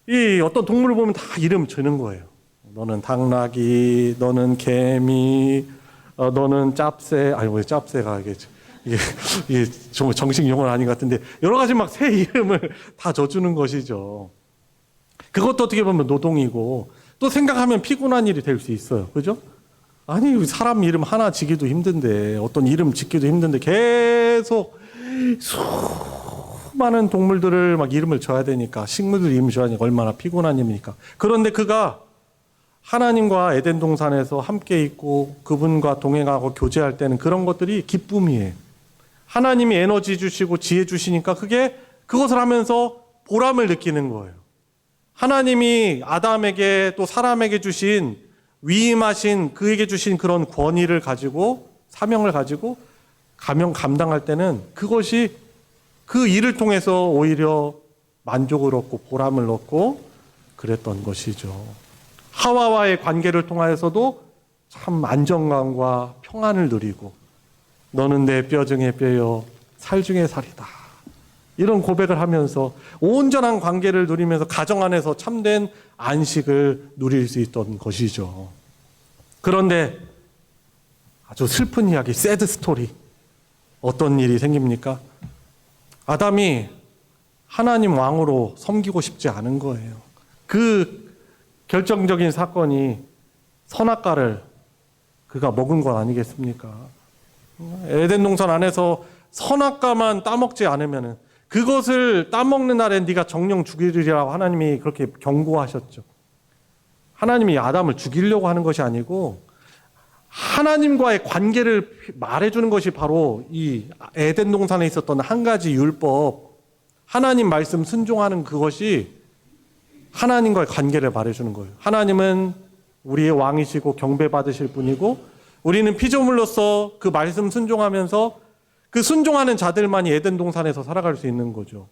이 어떤 동물을 보면 다 이름 주는 거예요. 너는 당나귀, 너는 개미, 너는 짭새. 아니 왜 짭새가 이게 정말 정식 용어는 아닌 것 같은데 여러 가지 막 새 이름을 다 져주는 것이죠. 그것도 어떻게 보면 노동이고 또 생각하면 피곤한 일이 될 수 있어요. 그죠? 아니 사람 이름 하나 지기도 힘든데 어떤 이름 짓기도 힘든데 계속 수많은 동물들을 막 이름을 줘야 되니까 식물들 이름 줘야 되니까 얼마나 피곤한 일입니까? 그런데 그가 하나님과 에덴 동산에서 함께 있고 그분과 동행하고 교제할 때는 그런 것들이 기쁨이에요. 하나님이 에너지 주시고 지혜 주시니까 그것을 하면서 보람을 느끼는 거예요. 하나님이 아담에게 또 사람에게 주신 위임하신 그에게 주신 그런 권위를 가지고 사명을 가지고 감당할 때는 그것이 그 일을 통해서 오히려 만족을 얻고 보람을 얻고 그랬던 것이죠. 하와와의 관계를 통하여서도 참 안정감과 평안을 누리고 너는 내 뼈 중에 뼈요 살 중에 살이다. 이런 고백을 하면서 온전한 관계를 누리면서 가정 안에서 참된 안식을 누릴 수 있던 것이죠. 그런데 아주 슬픈 이야기, 새드 스토리. 어떤 일이 생깁니까? 아담이 하나님 왕으로 섬기고 싶지 않은 거예요. 그 결정적인 사건이 선악과를 그가 먹은 것 아니겠습니까? 에덴 동산 안에서 선악과만 따먹지 않으면은 그것을 따먹는 날에 네가 정령 죽이리라고 하나님이 그렇게 경고하셨죠. 하나님이 아담을 죽이려고 하는 것이 아니고 하나님과의 관계를 말해주는 것이 바로 이 에덴 동산에 있었던 한 가지 율법, 하나님 말씀 순종하는 그것이 하나님과의 관계를 말해주는 거예요. 하나님은 우리의 왕이시고 경배받으실 분이고 우리는 피조물로서 그 말씀 순종하면서 그 순종하는 자들만이 에덴 동산에서 살아갈 수 있는 거죠.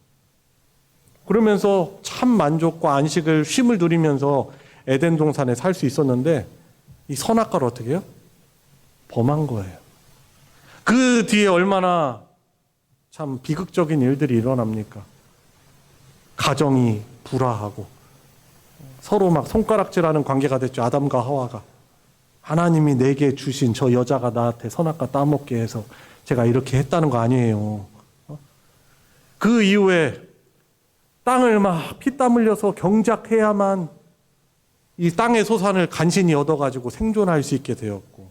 그러면서 참 만족과 안식을 쉼을 누리면서 에덴 동산에 살 수 있었는데 이 선악과를 어떻게 해요? 범한 거예요. 그 뒤에 얼마나 참 비극적인 일들이 일어납니까? 가정이 불화하고 서로 막 손가락질하는 관계가 됐죠. 아담과 하와가. 하나님이 내게 주신 저 여자가 나한테 선악과 따먹게 해서 제가 이렇게 했다는 거 아니에요. 그 이후에 땅을 막 피땀 흘려서 경작해야만 이 땅의 소산을 간신히 얻어가지고 생존할 수 있게 되었고,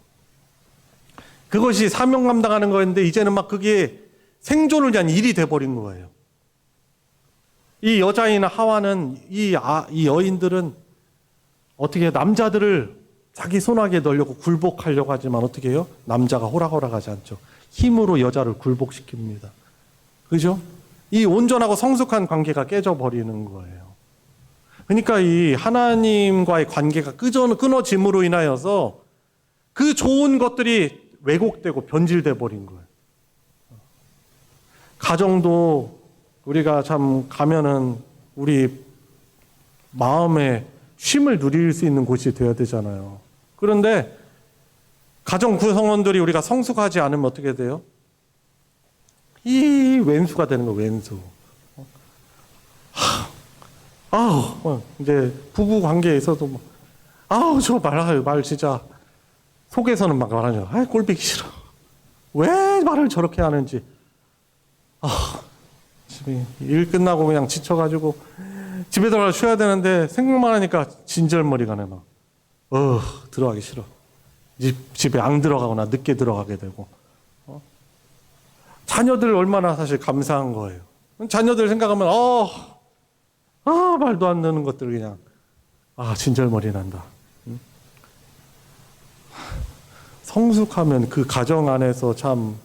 그것이 사명 감당하는 거였는데 이제는 막 그게 생존을 위한 일이 돼버린 거예요. 이 여자인 하와는 이 여인들은 어떻게 해요? 남자들을 자기 손아귀에 넣으려고 굴복하려고 하지만 어떻게 해요? 남자가 호락호락하지 않죠. 힘으로 여자를 굴복시킵니다. 그죠? 이 온전하고 성숙한 관계가 깨져버리는 거예요. 그러니까 이 하나님과의 관계가 끊어짐으로 인하여서 그 좋은 것들이 왜곡되고 변질돼 버린 거예요. 가정도 우리가 참 가면은 우리 마음에 쉼을 누릴 수 있는 곳이 되어야 되잖아요. 그런데 가정 구성원들이 우리가 성숙하지 않으면 어떻게 돼요? 이 왼수가 되는 거예요, 왼수. 이제 부부 관계에 있어도 저 말 진짜 속에서는 막 말하죠. 꼴보기 싫어. 왜 말을 저렇게 하는지. 집에 일 끝나고 그냥 지쳐가지고 집에 들어가 쉬어야 되는데 생각만 하니까 진절머리가 나. 들어가기 싫어. 집에 안 들어가거나 늦게 들어가게 되고. 자녀들 얼마나 사실 감사한 거예요. 자녀들 생각하면 말도 안 되는 것들 그냥 진절머리 난다. 성숙하면 그 가정 안에서 참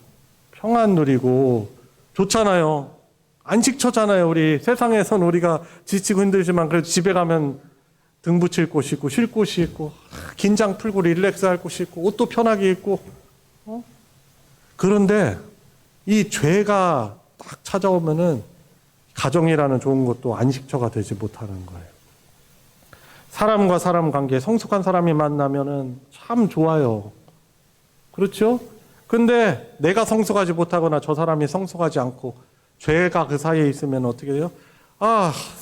평안 누리고 좋잖아요. 안식처잖아요. 우리 세상에선 우리가 지치고 힘들지만 그래도 집에 가면 등 붙일 곳이 있고 쉴 곳이 있고 긴장 풀고 릴렉스 할 곳이 있고 옷도 편하게 입고 그런데 이 죄가 딱 찾아오면은 가정이라는 좋은 것도 안식처가 되지 못하는 거예요. 사람과 사람 관계, 성숙한 사람이 만나면은 참 좋아요. 그렇죠? 근데 내가 성숙하지 못하거나 저 사람이 성숙하지 않고 죄가 그 사이에 있으면 어떻게 돼요?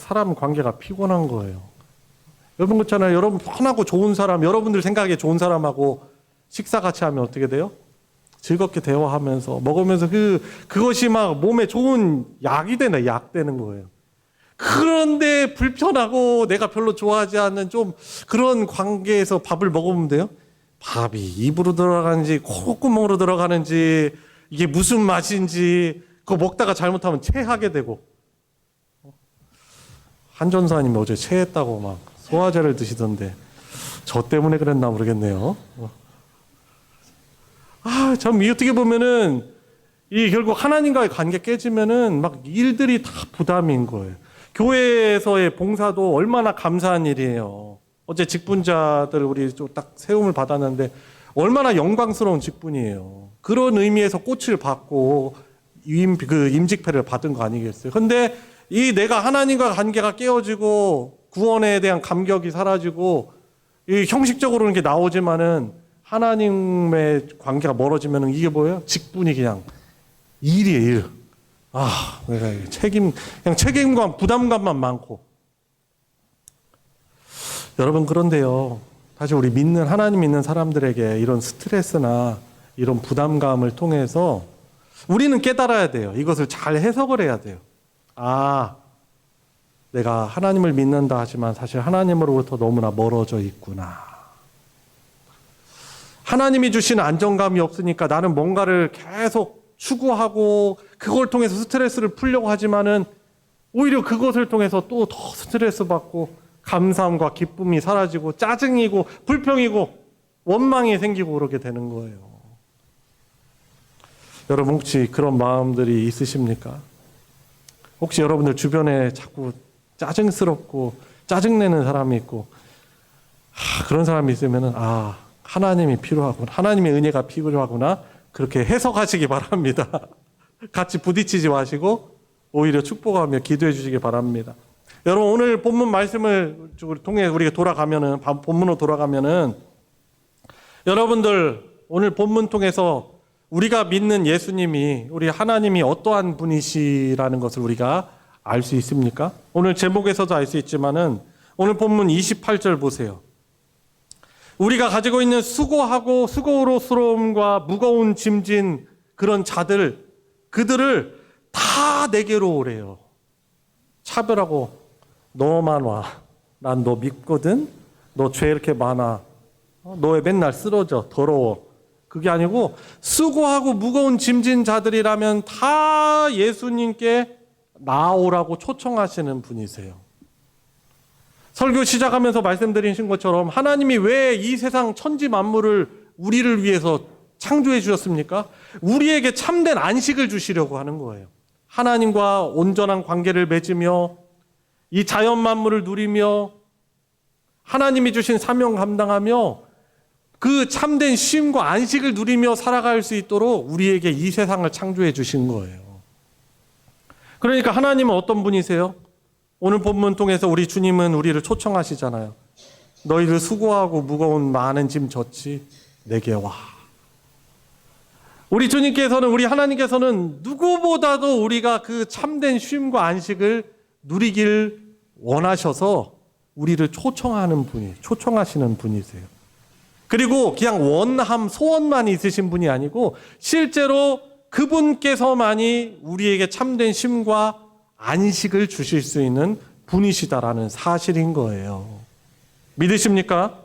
사람 관계가 피곤한 거예요. 여러분 그렇잖아요. 여러분 편하고 좋은 사람, 여러분들 생각에 좋은 사람하고 식사 같이 하면 어떻게 돼요? 즐겁게 대화하면서 먹으면서 그것이 막 몸에 좋은 약 되는 거예요. 그런데 불편하고 내가 별로 좋아하지 않는 좀 그런 관계에서 밥을 먹으면 돼요? 밥이 입으로 들어가는지 콧구멍으로 들어가는지 이게 무슨 맛인지 그거 먹다가 잘못하면 체하게 되고. 한 전사님이 어제 체했다고 막 소화제를 드시던데 저 때문에 그랬나 모르겠네요. 참 어떻게 보면은 이 결국 하나님과의 관계 깨지면은 막 일들이 다 부담인 거예요. 교회에서의 봉사도 얼마나 감사한 일이에요. 어제 직분자들 우리 좀 딱 세움을 받았는데 얼마나 영광스러운 직분이에요. 그런 의미에서 꽃을 받고 임직패를 받은 거 아니겠어요? 근데 이 내가 하나님과 관계가 깨어지고 구원에 대한 감격이 사라지고 이 형식적으로는 게 나오지만은 하나님의 관계가 멀어지면은 이게 뭐예요? 직분이 그냥 일이에요, 일. 내가 그냥 책임감, 부담감만 많고. 여러분, 그런데요. 사실 우리 하나님 믿는 사람들에게 이런 스트레스나 이런 부담감을 통해서 우리는 깨달아야 돼요. 이것을 잘 해석을 해야 돼요. 내가 하나님을 믿는다 하지만 사실 하나님으로부터 너무나 멀어져 있구나. 하나님이 주시는 안정감이 없으니까 나는 뭔가를 계속 추구하고 그걸 통해서 스트레스를 풀려고 하지만은 오히려 그것을 통해서 또 더 스트레스 받고 감사함과 기쁨이 사라지고 짜증이고 불평이고 원망이 생기고 그러게 되는 거예요. 여러분 혹시 그런 마음들이 있으십니까? 혹시 여러분들 주변에 자꾸 짜증스럽고 짜증내는 사람이 있고 그런 사람이 있으면은 하나님이 필요하구나. 하나님의 은혜가 필요하구나. 그렇게 해석하시기 바랍니다. 같이 부딪히지 마시고 오히려 축복하며 기도해 주시기 바랍니다. 여러분 오늘 본문 말씀을 통해 우리가 본문으로 돌아가면은 여러분들 오늘 본문 통해서 우리가 믿는 예수님이 우리 하나님이 어떠한 분이시라는 것을 우리가 알 수 있습니까? 오늘 제목에서도 알 수 있지만은 오늘 본문 28절 보세요. 우리가 가지고 있는 수고하고 수고로스러움과 무거운 짐진 그런 그들을 다 내게로 오래요. 차별하고 너만 와. 난 너 믿거든. 너 죄 이렇게 많아. 너 왜 맨날 쓰러져? 더러워. 그게 아니고 수고하고 무거운 짐진 자들이라면 다 예수님께 나오라고 초청하시는 분이세요. 설교 시작하면서 말씀드린 것처럼 하나님이 왜 이 세상 천지 만물을 우리를 위해서 창조해 주셨습니까? 우리에게 참된 안식을 주시려고 하는 거예요. 하나님과 온전한 관계를 맺으며 이 자연 만물을 누리며 하나님이 주신 사명 감당하며 그 참된 쉼과 안식을 누리며 살아갈 수 있도록 우리에게 이 세상을 창조해 주신 거예요. 그러니까 하나님은 어떤 분이세요? 오늘 본문 통해서 우리 주님은 우리를 초청하시잖아요. 너희들 수고하고 무거운 많은 짐 졌지? 내게 와. 우리 주님께서는, 우리 하나님께서는 누구보다도 우리가 그 참된 쉼과 안식을 누리길 원하셔서 우리를 초청하시는 분이세요. 그리고 그냥 원함, 소원만 있으신 분이 아니고 실제로 그분께서만이 우리에게 참된 쉼과 안식을 주실 수 있는 분이시다라는 사실인 거예요. 믿으십니까?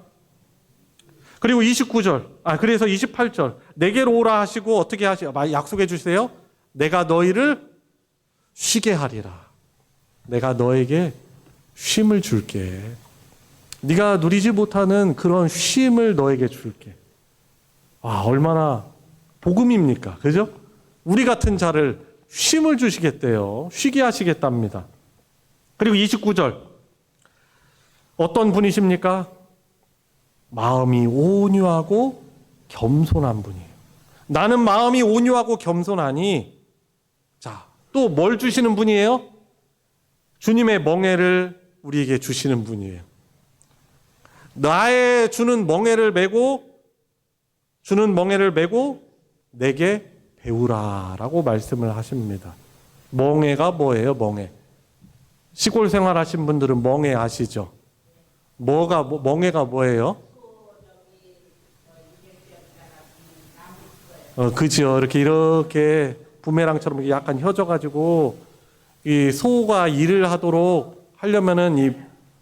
그리고 29절, 그래서 28절, 내게로 오라 하시고 어떻게 약속해 주세요? 내가 너희를 쉬게 하리라. 내가 너에게 쉼을 줄게. 네가 누리지 못하는 그런 쉼을 너에게 줄게. 얼마나 복음입니까? 그죠? 우리 같은 자를 쉼을 주시겠대요. 쉬게 하시겠답니다. 그리고 29절, 어떤 분이십니까? 마음이 온유하고 겸손한 분이에요. 나는 마음이 온유하고 겸손하니, 자, 또 뭘 주시는 분이에요? 주님의 멍에를 우리에게 주시는 분이에요. 나의 주는 멍에를 메고 내게 배우라라고 말씀을 하십니다. 멍에가 뭐예요? 멍에. 시골 생활하신 분들은 멍에 아시죠? 멍에가 뭐예요? 그죠. 이렇게 부메랑처럼 약간 혀져가지고 이 소가 일을 하려면은 이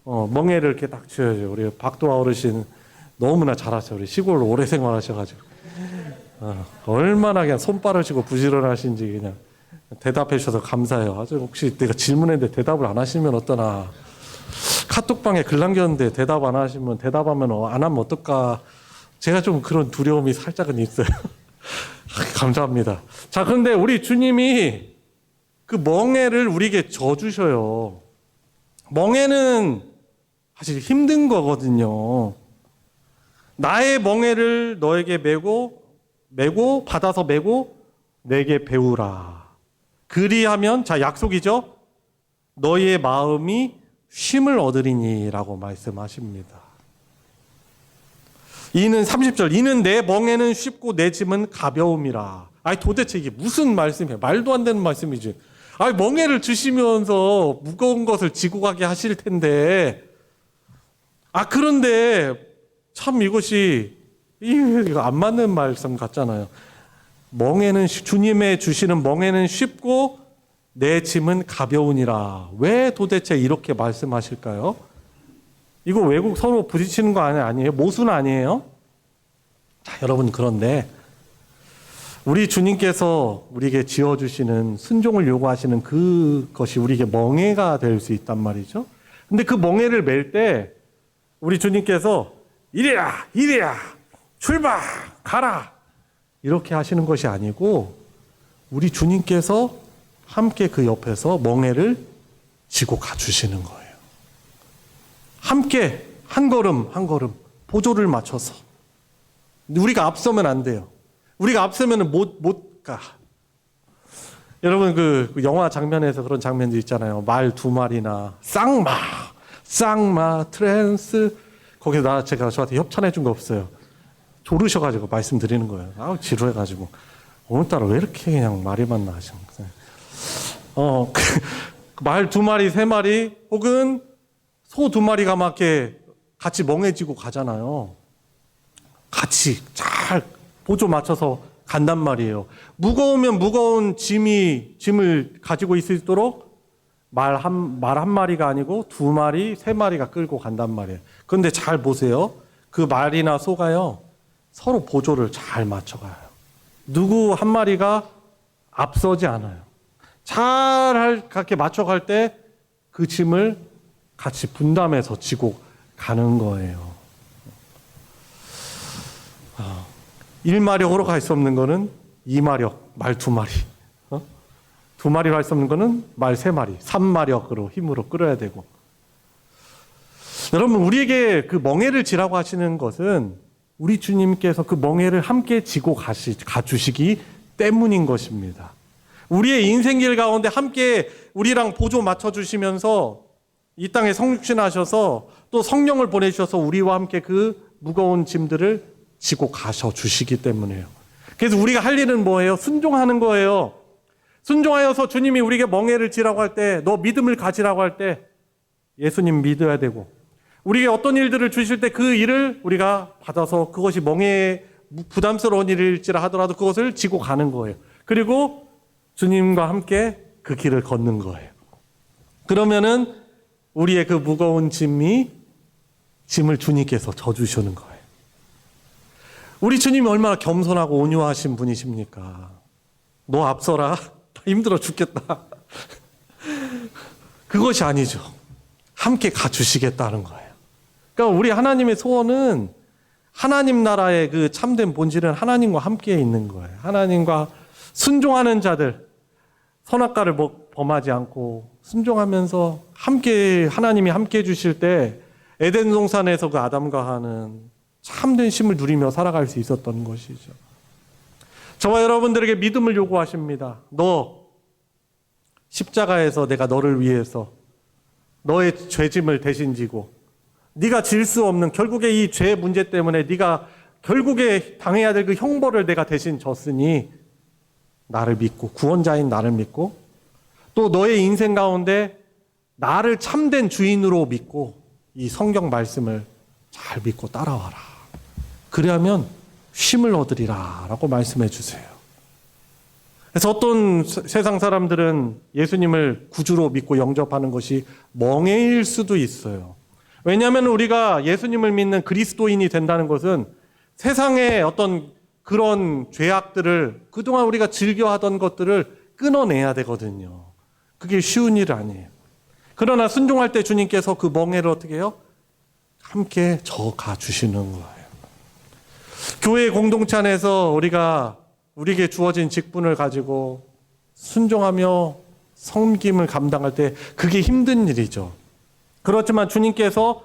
멍에를 이렇게 딱 쥐어야죠. 우리 박도화 어르신 너무나 잘하셔요. 우리 시골 오래 생활하셔가지고 얼마나 그냥 손 빠르시고 부지런하신지 그냥 대답해 주셔서 감사해요. 아주 혹시 내가 질문했는데 대답을 안 하시면 어떠나. 카톡방에 글 남겼는데 대답 안 하시면 안 하면 어떨까. 제가 좀 그런 두려움이 살짝은 있어요. 감사합니다. 자, 그런데 우리 주님이 그 멍에를 우리에게 져주셔요. 멍에는 사실 힘든 거거든요. 나의 멍에를 너에게 메고 받아서 메고 내게 배우라. 그리하면, 자, 약속이죠? 너희의 마음이 쉼을 얻으리니라고 말씀하십니다. 이는 30절, 이는 내 멍에는 쉽고 내 짐은 가벼움이라. 도대체 이게 무슨 말씀이에요? 말도 안 되는 말씀이지. 멍에를 주시면서 무거운 것을 지고 가게 하실 텐데, 그런데 참 이것이 이거 안 맞는 말씀 같잖아요. 주님의 주시는 멍에는 쉽고 내 짐은 가벼우니라. 왜 도대체 이렇게 말씀하실까요? 이거 외국 서로 부딪히는 거 아니에요? 모순 아니에요? 자, 여러분, 그런데 우리 주님께서 우리에게 지어주시는 순종을 요구하시는 그것이 우리에게 멍에가 될 수 있단 말이죠. 근데 그 멍에를 맬 때 우리 주님께서 이리야 출발 가라 이렇게 하시는 것이 아니고 우리 주님께서 함께 그 옆에서 멍에를 지고 가주시는 거예요. 함께 한 걸음 보조를 맞춰서. 우리가 앞서면 안 돼요. 우리가 앞서면 못 가. 여러분 그 영화 장면에서 그런 장면도 있잖아요. 말 2마리나 쌍마 트랜스 거기서 제가 저한테 협찬해 준 거 없어요. 조르셔가지고 말씀드리는 거예요. 지루해가지고 오늘따라 왜 이렇게 그냥 말이 많나 하시는 거예요. 말 2마리 3마리 혹은 소 2마리가 막 이렇게 같이 멍해지고 가잖아요. 같이 잘 보조 맞춰서 간단 말이에요. 무거우면 무거운 짐을 가지고 있을 수 있도록 말 한 마리가 아니고 2마리, 3마리가 끌고 간단 말이에요. 그런데 잘 보세요. 그 말이나 소가요, 서로 보조를 잘 맞춰가요. 누구 한 마리가 앞서지 않아요. 잘 그렇게 맞춰갈 때 그 짐을 같이 분담해서 지고 가는 거예요. 1마력으로 갈 수 없는 거는 2마력, 말 2마리. 2마리로 할 수 없는 거는 말 3마리, 3마력으로 힘으로 끌어야 되고. 여러분, 우리에게 그 멍에를 지라고 하시는 것은 우리 주님께서 그 멍에를 함께 지고 가주시기 때문인 것입니다. 우리의 인생길 가운데 함께 우리랑 보조 맞춰주시면서 이 땅에 성육신하셔서 또 성령을 보내주셔서 우리와 함께 그 무거운 짐들을 지고 가셔 주시기 때문이에요. 그래서 우리가 할 일은 뭐예요? 순종하는 거예요. 순종하여서 주님이 우리에게 멍에를 지라고 할 때, 너 믿음을 가지라고 할 때 예수님 믿어야 되고, 우리에게 어떤 일들을 주실 때 그 일을 우리가 받아서 그것이 멍에 부담스러운 일일지라 하더라도 그것을 지고 가는 거예요. 그리고 주님과 함께 그 길을 걷는 거예요. 그러면은 우리의 그 무거운 짐을 주님께서 져주시는 거예요. 우리 주님이 얼마나 겸손하고 온유하신 분이십니까? 너 앞서라. 힘들어 죽겠다. 그것이 아니죠. 함께 가주시겠다는 거예요. 그러니까 우리 하나님의 소원은, 하나님 나라의 그 참된 본질은 하나님과 함께 있는 거예요. 하나님과 순종하는 자들, 선악과를 범하지 않고 순종하면서 함께, 하나님이 함께 해주실 때 에덴 동산에서 그 아담과 하와는 참된 쉼을 누리며 살아갈 수 있었던 것이죠. 저와 여러분들에게 믿음을 요구하십니다. 너 십자가에서 내가 너를 위해서 너의 죄짐을 대신 지고 네가 질 수 없는, 결국에 이 죄 문제 때문에 네가 결국에 당해야 될 그 형벌을 내가 대신 졌으니 나를 믿고, 구원자인 나를 믿고, 또 너의 인생 가운데 나를 참된 주인으로 믿고 이 성경 말씀을 잘 믿고 따라와라. 그래야면 쉼을 얻으리라 라고 말씀해 주세요. 그래서 어떤 세상 사람들은 예수님을 구주로 믿고 영접하는 것이 멍해일 수도 있어요. 왜냐하면 우리가 예수님을 믿는 그리스도인이 된다는 것은 세상의 어떤 그런 죄악들을, 그동안 우리가 즐겨하던 것들을 끊어내야 되거든요. 그게 쉬운 일 아니에요. 그러나 순종할 때 주님께서 그 멍해를 어떻게 해요? 함께 져가 주시는 거예요. 교회 공동체 안에서 우리에게 주어진 직분을 가지고 순종하며 섬김을 감당할 때 그게 힘든 일이죠. 그렇지만 주님께서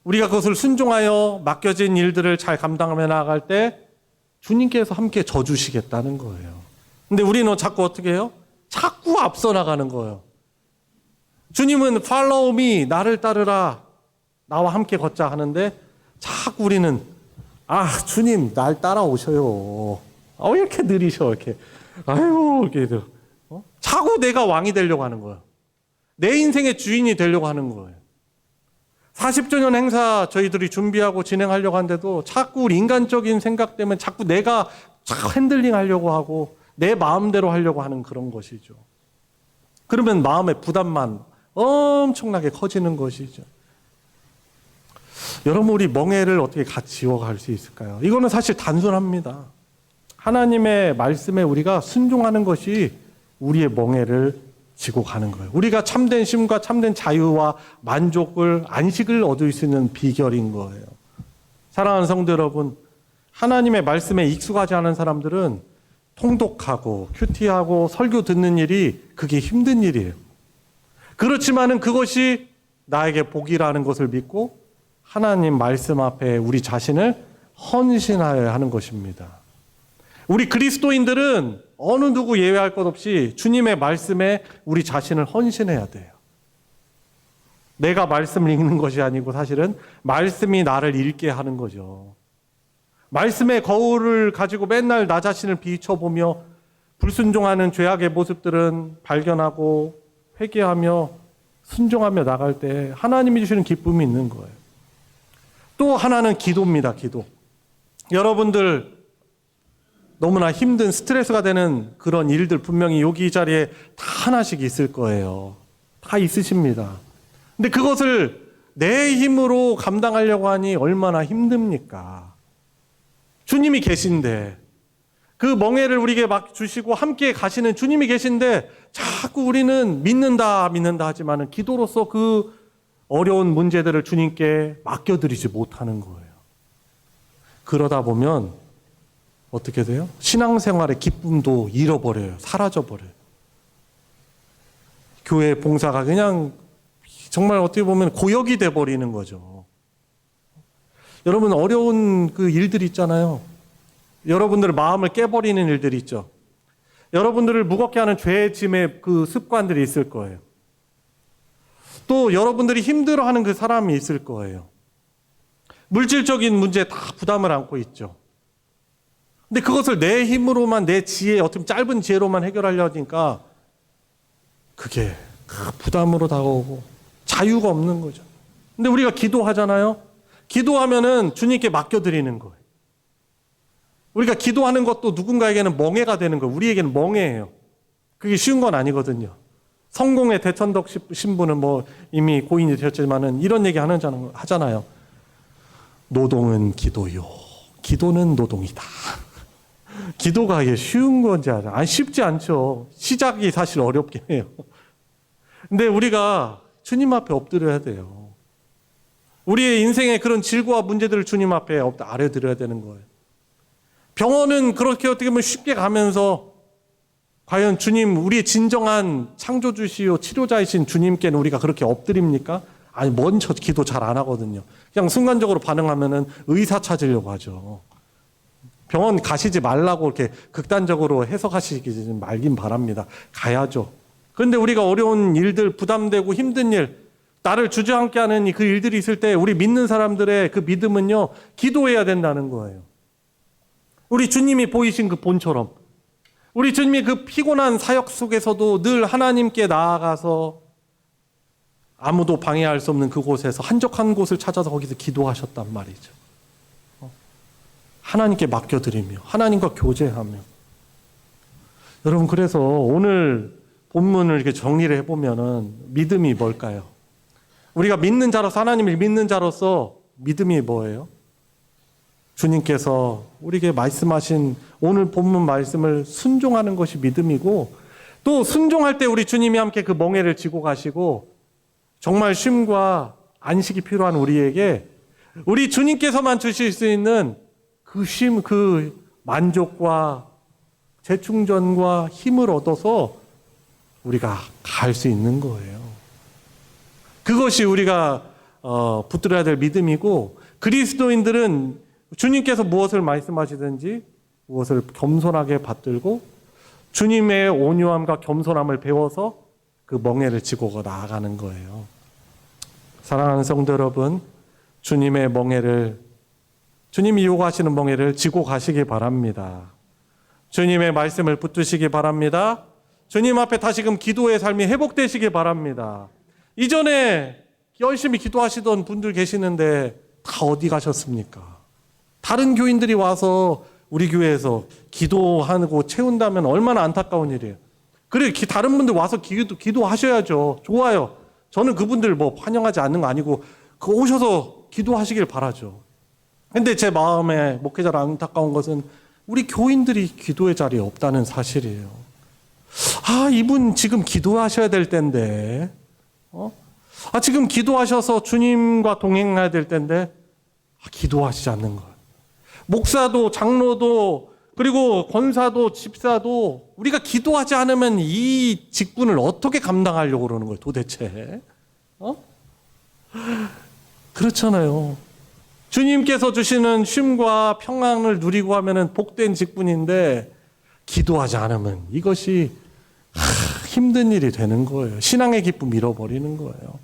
우리가 그것을 순종하여 맡겨진 일들을 잘 감당하며 나아갈 때 주님께서 함께 져주시겠다는 거예요. 근데 우리는 자꾸 어떻게 해요? 자꾸 앞서 나가는 거예요. 주님은 follow me, 나를 따르라, 나와 함께 걷자 하는데 자꾸 우리는 주님 날 따라오셔요. 왜 이렇게 느리셔 이렇게. 아유 이렇게 자꾸 내가 왕이 되려고 하는 거예요. 내 인생의 주인이 되려고 하는 거예요. 40주년 행사 저희들이 준비하고 진행하려고 하는데도 자꾸 우리 인간적인 생각 때문에 자꾸 내가 핸들링 하려고 하고 내 마음대로 하려고 하는 그런 것이죠. 그러면 마음의 부담만 엄청나게 커지는 것이죠. 여러분, 우리 멍해를 어떻게 같이 지워갈 수 있을까요? 이거는 사실 단순합니다. 하나님의 말씀에 우리가 순종하는 것이 우리의 멍해를 지고 가는 거예요. 우리가 참된 쉼과 참된 자유와 만족을, 안식을 얻을 수 있는 비결인 거예요. 사랑하는 성도 여러분, 하나님의 말씀에 익숙하지 않은 사람들은 통독하고 큐티하고 설교 듣는 일이 그게 힘든 일이에요. 그렇지만은 그것이 나에게 복이라는 것을 믿고 하나님 말씀 앞에 우리 자신을 헌신하여야 하는 것입니다. 우리 그리스도인들은 어느 누구 예외할 것 없이 주님의 말씀에 우리 자신을 헌신해야 돼요. 내가 말씀을 읽는 것이 아니고 사실은 말씀이 나를 읽게 하는 거죠. 말씀의 거울을 가지고 맨날 나 자신을 비춰보며 불순종하는 죄악의 모습들은 발견하고 회개하며 순종하며 나갈 때 하나님이 주시는 기쁨이 있는 거예요. 또 하나는 기도입니다. 기도. 여러분들 너무나 힘든 스트레스가 되는 그런 일들 분명히 여기 이 자리에 다 하나씩 있을 거예요. 다 있으십니다. 근데 그것을 내 힘으로 감당하려고 하니 얼마나 힘듭니까? 주님이 계신데, 그 멍에를 우리에게 막 주시고 함께 가시는 주님이 계신데 자꾸 우리는 믿는다 하지만은 기도로서 그 어려운 문제들을 주님께 맡겨드리지 못하는 거예요. 그러다 보면 어떻게 돼요? 신앙생활의 기쁨도 잃어버려요. 사라져버려요. 교회 봉사가 그냥 정말 어떻게 보면 고역이 돼버리는 거죠. 여러분, 어려운 그 일들이 있잖아요. 여러분들의 마음을 깨버리는 일들이 있죠. 여러분들을 무겁게 하는 죄의 짐의 그 습관들이 있을 거예요. 또 여러분들이 힘들어하는 그 사람이 있을 거예요. 물질적인 문제에 다 부담을 안고 있죠. 근데 그것을 내 힘으로만, 내 지혜, 어떻게 짧은 지혜로만 해결하려니까 그게 부담으로 다가오고 자유가 없는 거죠. 근데 우리가 기도하잖아요. 기도하면은 주님께 맡겨드리는 거예요. 우리가 기도하는 것도 누군가에게는 멍해가 되는 거예요. 우리에게는 멍해예요. 그게 쉬운 건 아니거든요. 성공의 대천덕 신부는 뭐 이미 고인이 되었지만은 이런 얘기 하잖아요. 노동은 기도요. 기도는 노동이다. 기도가 이게 쉬운 건지 알아요. 쉽지 않죠. 시작이 사실 어렵긴 해요. 근데 우리가 주님 앞에 엎드려야 돼요. 우리의 인생의 그런 질고와 문제들을 주님 앞에 아뢰드려야 되는 거예요. 병원은 그렇게 어떻게 보면 쉽게 가면서 과연 주님, 우리의 진정한 창조주시요 치료자이신 주님께는 우리가 그렇게 엎드립니까? 아니, 먼저 기도 잘 안 하거든요. 그냥 순간적으로 반응하면은 의사 찾으려고 하죠. 병원 가시지 말라고 이렇게 극단적으로 해석하시지 말긴 바랍니다. 가야죠. 그런데 우리가 어려운 일들, 부담되고 힘든 일, 나를 주저앉게 하는 그 일들이 있을 때 우리 믿는 사람들의 그 믿음은요, 기도해야 된다는 거예요. 우리 주님이 보이신 그 본처럼 우리 주님이 그 피곤한 사역 속에서도 늘 하나님께 나아가서 아무도 방해할 수 없는 그곳에서 한적한 곳을 찾아서 거기서 기도하셨단 말이죠. 하나님께 맡겨드리며 하나님과 교제하며. 여러분, 그래서 오늘 본문을 이렇게 정리를 해보면은 믿음이 뭘까요? 우리가 믿는 자로서, 하나님을 믿는 자로서 믿음이 뭐예요? 주님께서 우리에게 말씀하신 오늘 본문 말씀을 순종하는 것이 믿음이고, 또 순종할 때 우리 주님이 함께 그 멍에를 지고 가시고 정말 쉼과 안식이 필요한 우리에게 우리 주님께서만 주실 수 있는 그 쉼, 그 만족과 재충전과 힘을 얻어서 우리가 갈 수 있는 거예요. 그것이 우리가 붙들어야 될 믿음이고, 그리스도인들은 주님께서 무엇을 말씀하시든지 무엇을 겸손하게 받들고 주님의 온유함과 겸손함을 배워서 그 멍에를 지고 나아가는 거예요. 사랑하는 성도 여러분, 주님의 멍에를, 주님이 요구하시는 멍에를 지고 가시기 바랍니다. 주님의 말씀을 붙드시기 바랍니다. 주님 앞에 다시금 기도의 삶이 회복되시기 바랍니다. 이전에 열심히 기도하시던 분들 계시는데 다 어디 가셨습니까? 다른 교인들이 와서 우리 교회에서 기도하고 채운다면 얼마나 안타까운 일이에요. 그래, 다른 분들 와서 기도하셔야죠. 좋아요. 저는 그분들 뭐 환영하지 않는 거 아니고 오셔서 기도하시길 바라죠. 근데 제 마음에 목회자로 안타까운 것은 우리 교인들이 기도의 자리에 없다는 사실이에요. 이분 지금 기도하셔야 될 텐데, 지금 기도하셔서 주님과 동행해야 될 텐데, 기도하시지 않는 거예요. 목사도, 장로도, 그리고 권사도, 집사도 우리가 기도하지 않으면 이 직분을 어떻게 감당하려고 그러는 거예요, 도대체? 그렇잖아요. 주님께서 주시는 쉼과 평안을 누리고 하면은 복된 직분인데 기도하지 않으면 이것이 힘든 일이 되는 거예요. 신앙의 기쁨 잃어버리는 거예요.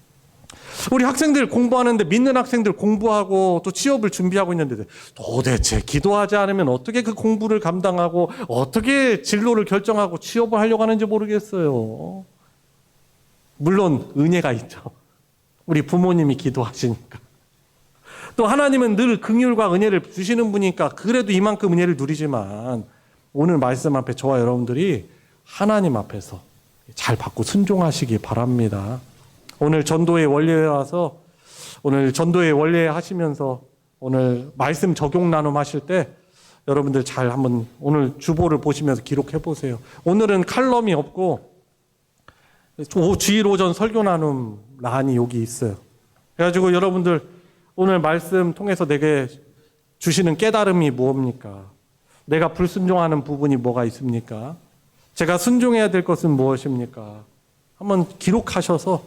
우리 학생들 공부하는데, 믿는 학생들 공부하고 또 취업을 준비하고 있는데 도대체 기도하지 않으면 어떻게 그 공부를 감당하고 어떻게 진로를 결정하고 취업을 하려고 하는지 모르겠어요. 물론 은혜가 있죠. 우리 부모님이 기도하시니까. 또 하나님은 늘 긍휼과 은혜를 주시는 분이니까 그래도 이만큼 은혜를 누리지만, 오늘 말씀 앞에 저와 여러분들이 하나님 앞에서 잘 받고 순종하시기 바랍니다. 오늘 전도의 원리에 와서 오늘 전도의 원리 하시면서 오늘 말씀 적용 나눔 하실 때 여러분들 잘 한번 오늘 주보를 보시면서 기록해 보세요. 오늘은 칼럼이 없고 주일 오전 설교 나눔 란이 여기 있어요. 그래가지고 여러분들 오늘 말씀 통해서 내게 주시는 깨달음이 무엇입니까? 내가 불순종하는 부분이 뭐가 있습니까? 제가 순종해야 될 것은 무엇입니까? 한번 기록하셔서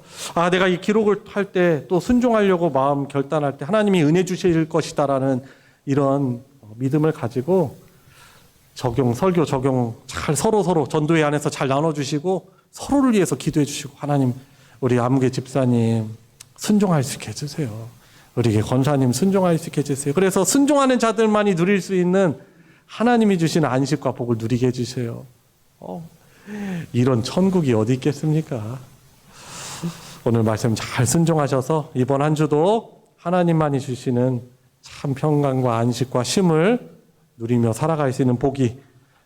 내가 이 기록을 할 때 또 순종하려고 마음 결단할 때 하나님이 은혜 주실 것이다라는 이런 믿음을 가지고 설교 적용 잘 서로 전도회 안에서 잘 나눠주시고 서로를 위해서 기도해 주시고 하나님 우리 아무개 집사님 순종할 수 있게 해주세요. 우리 권사님 순종할 수 있게 해주세요. 그래서 순종하는 자들만이 누릴 수 있는 하나님이 주시는 안식과 복을 누리게 해주세요. 이런 천국이 어디 있겠습니까? 오늘 말씀 잘 순종하셔서 이번 한 주도 하나님만이 주시는 참 평강과 안식과 쉼을 누리며 살아갈 수 있는 복이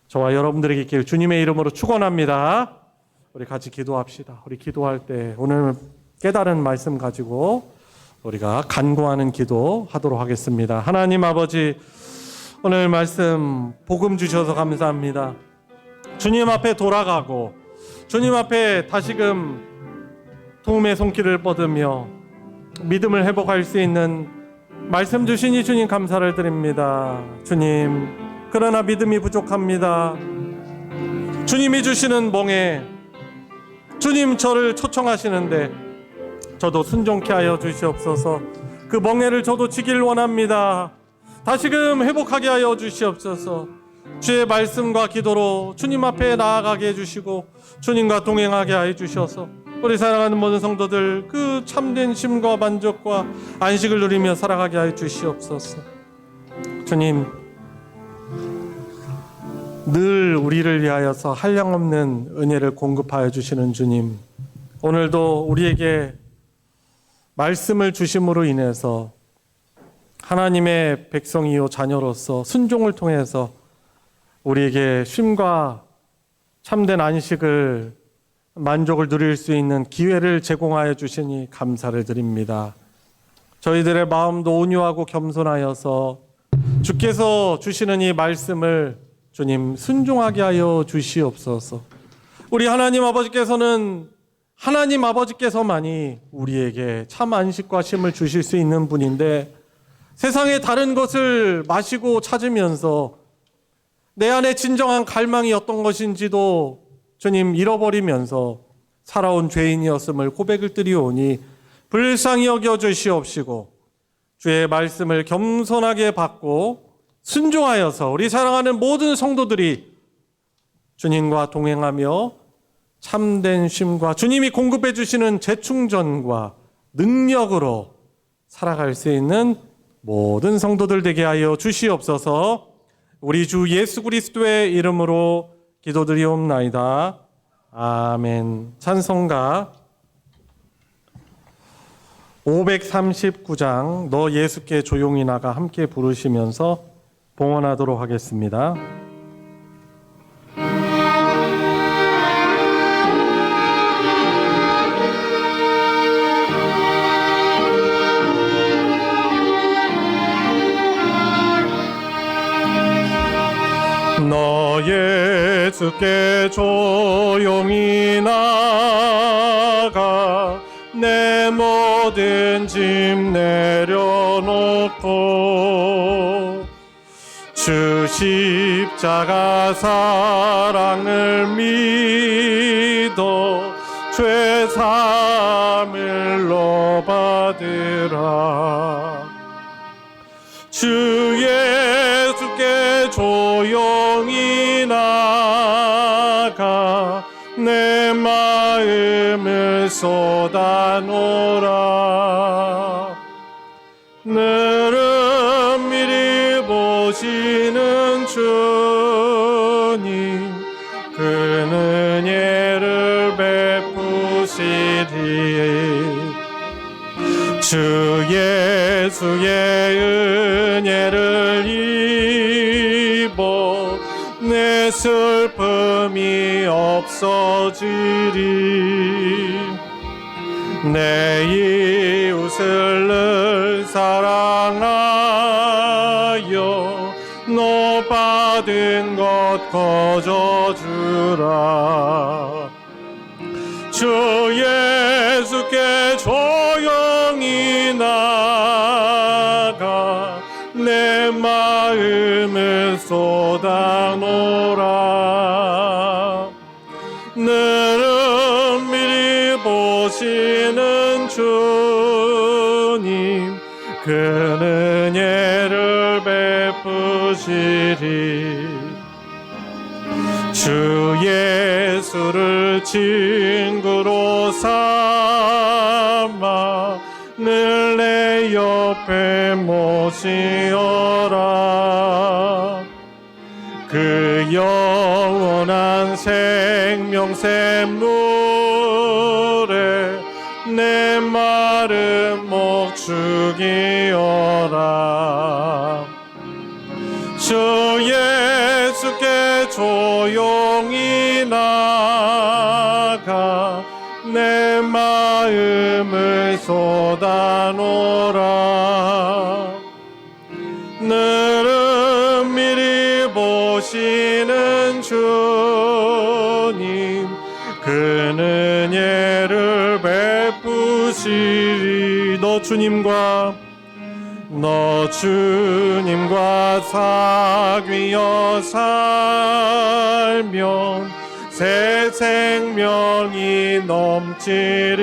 저와 여러분들에게 있길 주님의 이름으로 축원합니다. 우리 같이 기도합시다. 우리 기도할 때 오늘 깨달은 말씀 가지고 우리가 간구하는 기도 하도록 하겠습니다. 하나님 아버지, 오늘 말씀 복음 주셔서 감사합니다. 주님 앞에 돌아가고 주님 앞에 다시금 도움의 손길을 뻗으며 믿음을 회복할 수 있는 말씀 주시니 주님 감사를 드립니다. 주님, 그러나 믿음이 부족합니다. 주님이 주시는 멍에 주님 저를 초청하시는데 저도 순종케 하여 주시옵소서. 그 멍에를 저도 지길 원합니다. 다시금 회복하게 하여 주시옵소서. 주의 말씀과 기도로 주님 앞에 나아가게 해주시고 주님과 동행하게 하여 주셔서 우리 사랑하는 모든 성도들 그 참된 쉼과 만족과 안식을 누리며 살아가게 하여 주시옵소서. 주님, 늘 우리를 위하여서 한량없는 은혜를 공급하여 주시는 주님, 오늘도 우리에게 말씀을 주심으로 인해서 하나님의 백성이요 자녀로서 순종을 통해서 우리에게 쉼과 참된 안식을 만족을 누릴 수 있는 기회를 제공하여 주시니 감사를 드립니다. 저희들의 마음도 온유하고 겸손하여서 주께서 주시는 이 말씀을 주님 순종하게 하여 주시옵소서. 우리 하나님 아버지께서만이 우리에게 참 안식과 쉼을 주실 수 있는 분인데 세상의 다른 것을 마시고 찾으면서 내 안에 진정한 갈망이 어떤 것인지도 주님 잃어버리면서 살아온 죄인이었음을 고백을 드리오니 불쌍히 여겨주시옵시고 주의 말씀을 겸손하게 받고 순종하여서 우리 사랑하는 모든 성도들이 주님과 동행하며 참된 쉼과 주님이 공급해 주시는 재충전과 능력으로 살아갈 수 있는 모든 성도들 되게 하여 주시옵소서. 우리 주 예수 그리스도의 이름으로 기도드리옵나이다. 아멘. 찬송가 539장 너 예수께 조용히 나가 함께 부르시면서 봉헌하도록 하겠습니다. 너 예수께 조용히 나가 내 모든 짐 내려놓고 주 십자가 사랑을 믿어 죄 사함을로 받으라. 주 예수께 조용히 나가 내 마음을 쏟아놓으라. 늘은 미리 보시는 주님 그 은혜를 베푸시리. 주 예수의 은혜를 입어 내 슬픔이 없어지리. 내 이웃을 늘 사랑하여 너 받은 것 거저주라. 주 예수께 조용히 나가 내 마음을 쏟아놓으라. 너는 미리 보시는 주님 그 은혜를 베푸시리. 주 예수를 친구로 삼아 늘 내 옆에 모시어라. 그 영원한 생명샘물에 내 마른 목 죽이어라. 주 예수께 조용히 나가 내 마음을 쏟아놓으라. 너를 미리 보시는 주님 그 은혜를 베푸시리. 너 주님과 사귀어 살면 새 생명이 넘치리라.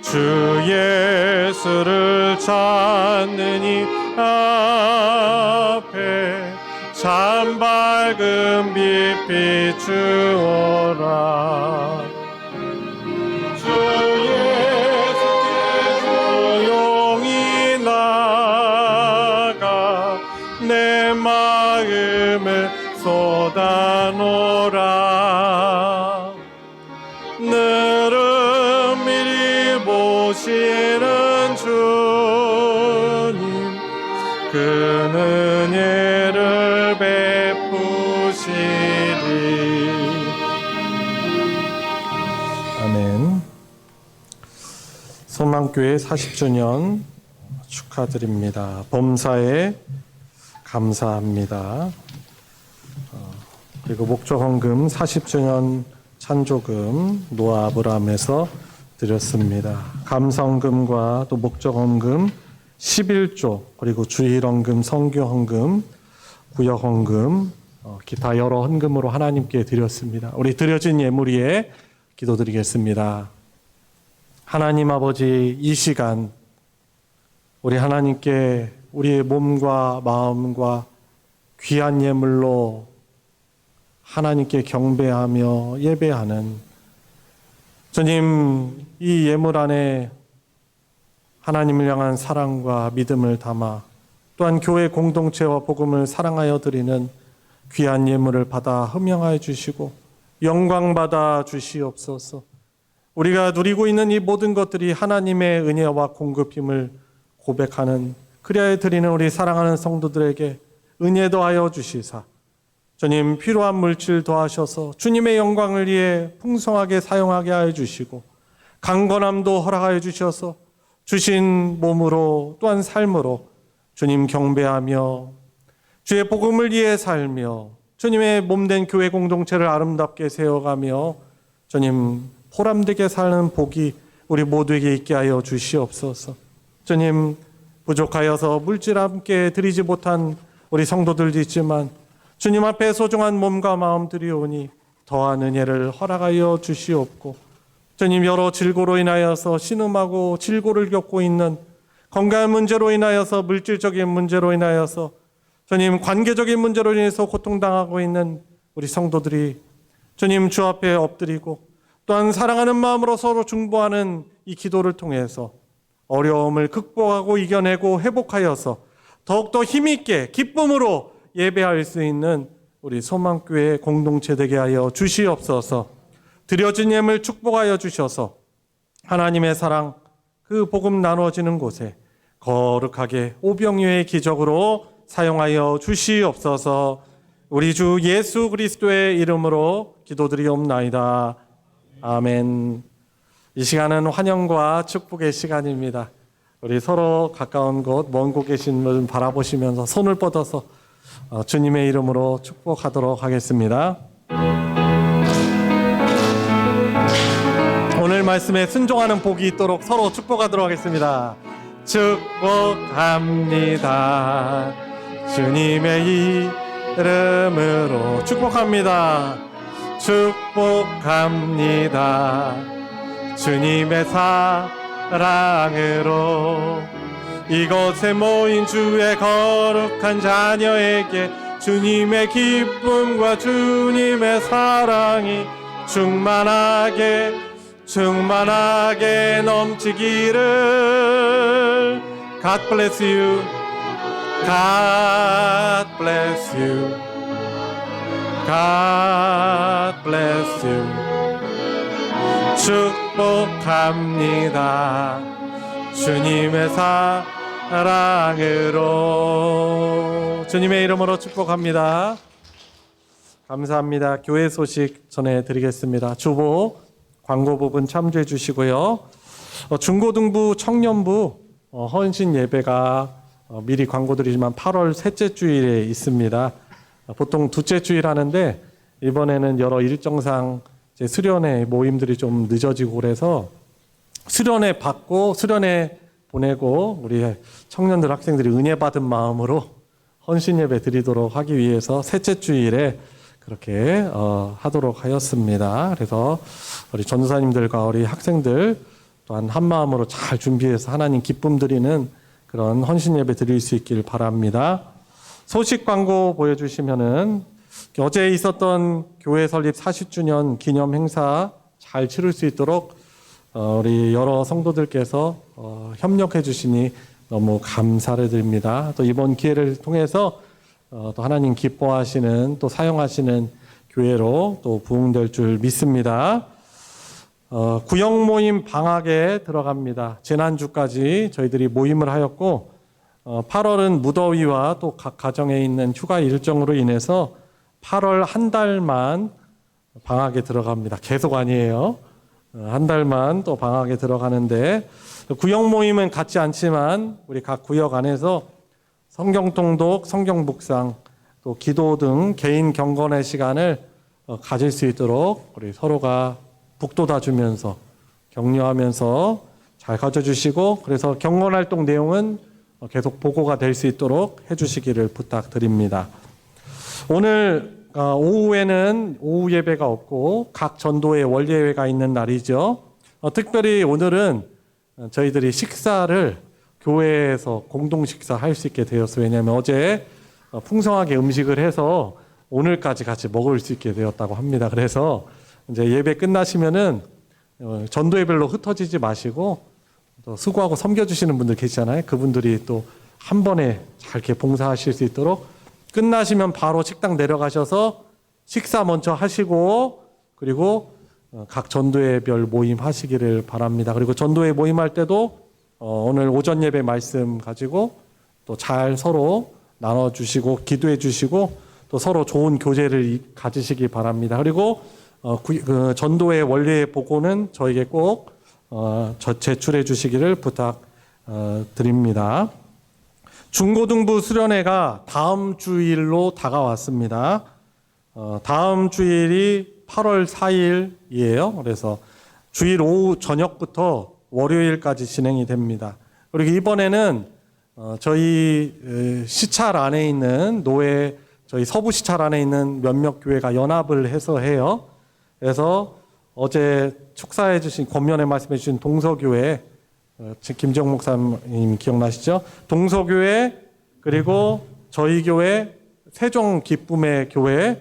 주 예수를 찾는 이 앞에 참 밝은 빛 비추어라. 주 예수께 조용히 나가 내 마음을 쏟아놓으라. 너를 미리 보시는 주님 그 은혜를 베푸시리. 아멘. 소망교회 40주년 축하드립니다. 범사에 감사합니다. 그리고 목적헌금 40주년 찬조금 노아 아브라함에서 드렸습니다. 감사헌금과 또 목적헌금 11조 그리고 주일헌금, 성교헌금, 구역헌금, 기타 여러 헌금으로 하나님께 드렸습니다. 우리 드려진 예물 위에 기도드리겠습니다. 하나님 아버지, 이 시간 우리 하나님께 우리의 몸과 마음과 귀한 예물로 하나님께 경배하며 예배하는 주님, 이 예물 안에 하나님을 향한 사랑과 믿음을 담아 또한 교회 공동체와 복음을 사랑하여 드리는 귀한 예물을 받아 흠양하여 주시고 영광 받아 주시옵소서. 우리가 누리고 있는 이 모든 것들이 하나님의 은혜와 공급힘을 고백하는, 그리하여 드리는 우리 사랑하는 성도들에게 은혜 더하여 주시사 주님, 필요한 물질 더하셔서 주님의 영광을 위해 풍성하게 사용하게 하여 주시고 강건함도 허락하여 주셔서 주신 몸으로 또한 삶으로 주님 경배하며 주의 복음을 위해 살며 주님의 몸된 교회 공동체를 아름답게 세워가며 주님 보람되게 사는 복이 우리 모두에게 있게 하여 주시옵소서. 주님, 부족하여서 물질 함께 드리지 못한 우리 성도들도 있지만 주님 앞에 소중한 몸과 마음 드리오니 더한 은혜를 허락하여 주시옵고 주님, 여러 질고로 인하여서 신음하고 질고를 겪고 있는 건강 문제로 인하여서, 물질적인 문제로 인하여서, 주님 관계적인 문제로 인해서 고통당하고 있는 우리 성도들이 주님 주 앞에 엎드리고 또한 사랑하는 마음으로 서로 중보하는 이 기도를 통해서 어려움을 극복하고 이겨내고 회복하여서 더욱더 힘있게 기쁨으로 예배할 수 있는 우리 소망교회 공동체 되게 하여 주시옵소서. 드려진 예물 축복하여 주셔서 하나님의 사랑, 그 복음 나누어지는 곳에 거룩하게 오병이어의 기적으로 사용하여 주시옵소서. 우리 주 예수 그리스도의 이름으로 기도드리옵나이다. 아멘. 이 시간은 환영과 축복의 시간입니다. 우리 서로 가까운 곳, 먼 곳 계신 분 바라보시면서 손을 뻗어서 주님의 이름으로 축복하도록 하겠습니다. 오늘 말씀에 순종하는 복이 있도록 서로 축복하도록 하겠습니다. 축복합니다. 주님의 이름으로 축복합니다. 축복합니다. 주님의 사랑으로 이곳에 모인 주의 거룩한 자녀에게 주님의 기쁨과 주님의 사랑이 충만하게 넘치기를. God bless you. God bless you. God bless you. 축복합니다. 주님의 사랑으로. 주님의 이름으로 축복합니다. 감사합니다. 교회 소식 전해드리겠습니다. 주보 광고 부분 참조해 주시고요. 중고등부 청년부 헌신 예배가 미리 광고드리지만 8월 셋째 주일에 있습니다. 보통 둘째 주일 하는데 이번에는 여러 일정상 수련회 모임들이 좀 늦어지고 그래서 수련회 받고 수련회 보내고 우리 청년들 학생들이 은혜 받은 마음으로 헌신 예배 드리도록 하기 위해서 셋째 주일에 그렇게 하도록 하였습니다. 그래서 우리 전도사님들과 우리 학생들 또한 한 마음으로 잘 준비해서 하나님 기쁨 드리는 그런 헌신 예배 드릴 수 있길 바랍니다. 소식 광고 보여주시면은 어제 있었던 교회 설립 40주년 기념 행사 잘 치를 수 있도록 우리 여러 성도들께서 협력해 주시니 너무 감사를 드립니다. 또 이번 기회를 통해서 또 하나님 기뻐하시는 또 사용하시는 교회로 또 부흥될 줄 믿습니다. 구역 모임 방학에 들어갑니다. 지난주까지 저희들이 모임을 하였고 8월은 무더위와 또 각 가정에 있는 휴가 일정으로 인해서 8월 한 달만 방학에 들어갑니다. 계속 아니에요. 한 달만 또 방학에 들어가는데 구역 모임은 같지 않지만 우리 각 구역 안에서 성경 통독, 성경 묵상, 또 기도 등 개인 경건의 시간을 가질 수 있도록 우리 서로가 북돋아 주면서 격려하면서 잘 가져주시고 그래서 경건 활동 내용은 계속 보고가 될 수 있도록 해주시기를 부탁드립니다. 오늘 오후에는 오후 예배가 없고 각 전도회 월 예배가 있는 날이죠. 특별히 오늘은 저희들이 식사를 교회에서 공동 식사할 수 있게 되었어요. 왜냐하면 어제 풍성하게 음식을 해서 오늘까지 같이 먹을 수 있게 되었다고 합니다. 그래서 이제 예배 끝나시면은 전도회별로 흩어지지 마시고 또 수고하고 섬겨주시는 분들 계시잖아요. 그분들이 또 한 번에 잘 이렇게 봉사하실 수 있도록 끝나시면 바로 식당 내려가셔서 식사 먼저 하시고 그리고 각 전도회별 모임 하시기를 바랍니다. 그리고 전도회 모임할 때도 오늘 오전 예배 말씀 가지고 또 잘 서로 나눠주시고 기도해 주시고 또 서로 좋은 교제를 가지시기 바랍니다. 그리고 그 전도회 원례 보고는 저에게 꼭 제출해 주시기를 부탁드립니다. 중고등부 수련회가 다음 주일로 다가왔습니다. 다음 주일이 8월 4일이에요. 그래서 주일 오후 저녁부터 월요일까지 진행이 됩니다. 그리고 이번에는 저희 시찰 안에 있는 노회, 저희 서부 시찰 안에 있는 몇몇 교회가 연합을 해서 해요. 그래서 어제 축사해 주신 권면에 말씀해 주신 동서교회 김정 목사님 기억나시죠? 동서교회 그리고 저희 교회 세종 기쁨의 교회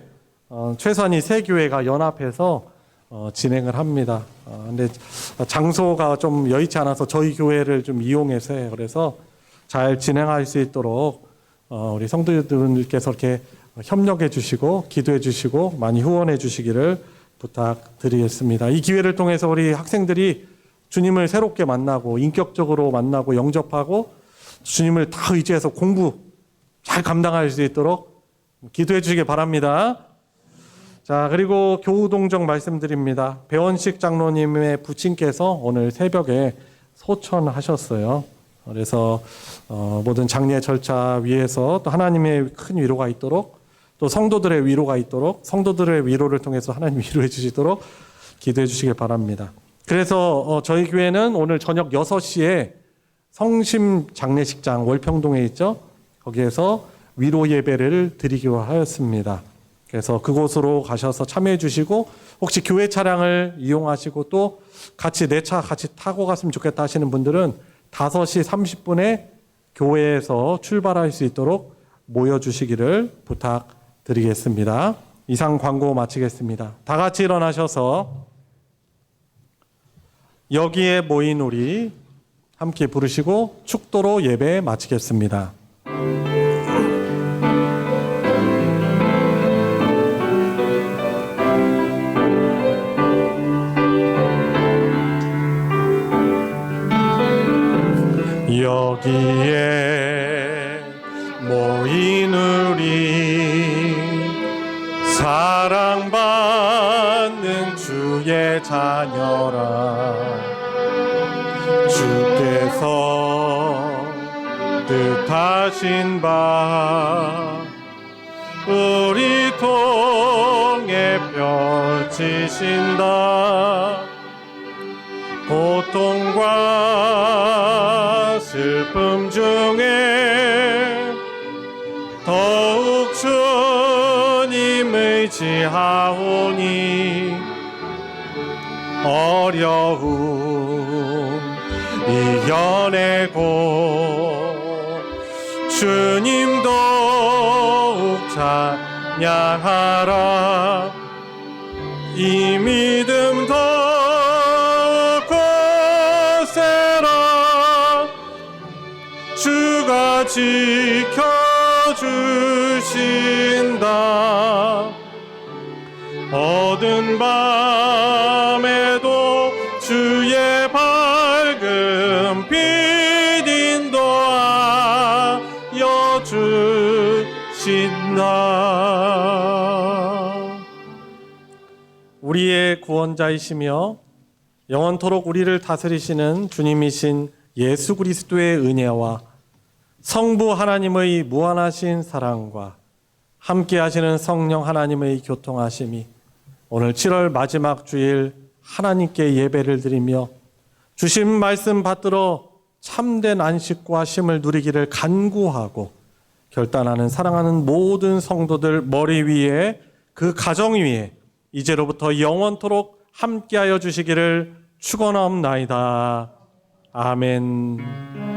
최소한 이 세 교회가 연합해서 진행을 합니다. 근데 장소가 좀 여의치 않아서 저희 교회를 좀 이용해서 해요. 그래서 잘 진행할 수 있도록 우리 성도들께서 이렇게 협력해 주시고 기도해 주시고 많이 후원해 주시기를 부탁드리겠습니다. 이 기회를 통해서 우리 학생들이 주님을 새롭게 만나고 인격적으로 만나고 영접하고 주님을 다 의지해서 공부 잘 감당할 수 있도록 기도해 주시기 바랍니다. 자, 그리고 교우동정 말씀드립니다. 배원식 장로님의 부친께서 오늘 새벽에 소천하셨어요. 그래서 모든 장례 절차 위에서 또 하나님의 큰 위로가 있도록, 또 성도들의 위로가 있도록, 성도들의 위로를 통해서 하나님 위로해 주시도록 기도해 주시길 바랍니다. 그래서 저희 교회는 오늘 저녁 6시에 성심 장례식장 월평동에 있죠. 거기에서 위로 예배를 드리기로 하였습니다. 그래서 그곳으로 가셔서 참여해 주시고, 혹시 교회 차량을 이용하시고 또 같이 내 차 같이 타고 갔으면 좋겠다 하시는 분들은 5시 30분에 교회에서 출발할 수 있도록 모여주시기를 부탁드리겠습니다. 이상 광고 마치겠습니다. 다 같이 일어나셔서 여기에 모인 우리 함께 부르시고 축도로 예배 마치겠습니다. 여기에 모인 우리 사랑받는 주의 자녀라. 주께서 뜻하신 바 우리 통해 펼치신다. 고통과 슬픔 중에 더욱 주님 의지하오니 어려움 이겨내고 주님 더욱 찬양하라. 이 믿음 더욱 거세라. 주가 지켜주신다. 어두운 밤에도 주의 밝은 빛 인도하여 주신다. 우리의 구원자이시며 영원토록 우리를 다스리시는 주님이신 예수 그리스도의 은혜와 성부 하나님의 무한하신 사랑과 함께 하시는 성령 하나님의 교통하심이 오늘 7월 마지막 주일 하나님께 예배를 드리며 주신 말씀 받들어 참된 안식과 쉼을 누리기를 간구하고 결단하는 사랑하는 모든 성도들 머리 위에, 그 가정 위에 이제로부터 영원토록 함께하여 주시기를 축원하옵나이다. 아멘.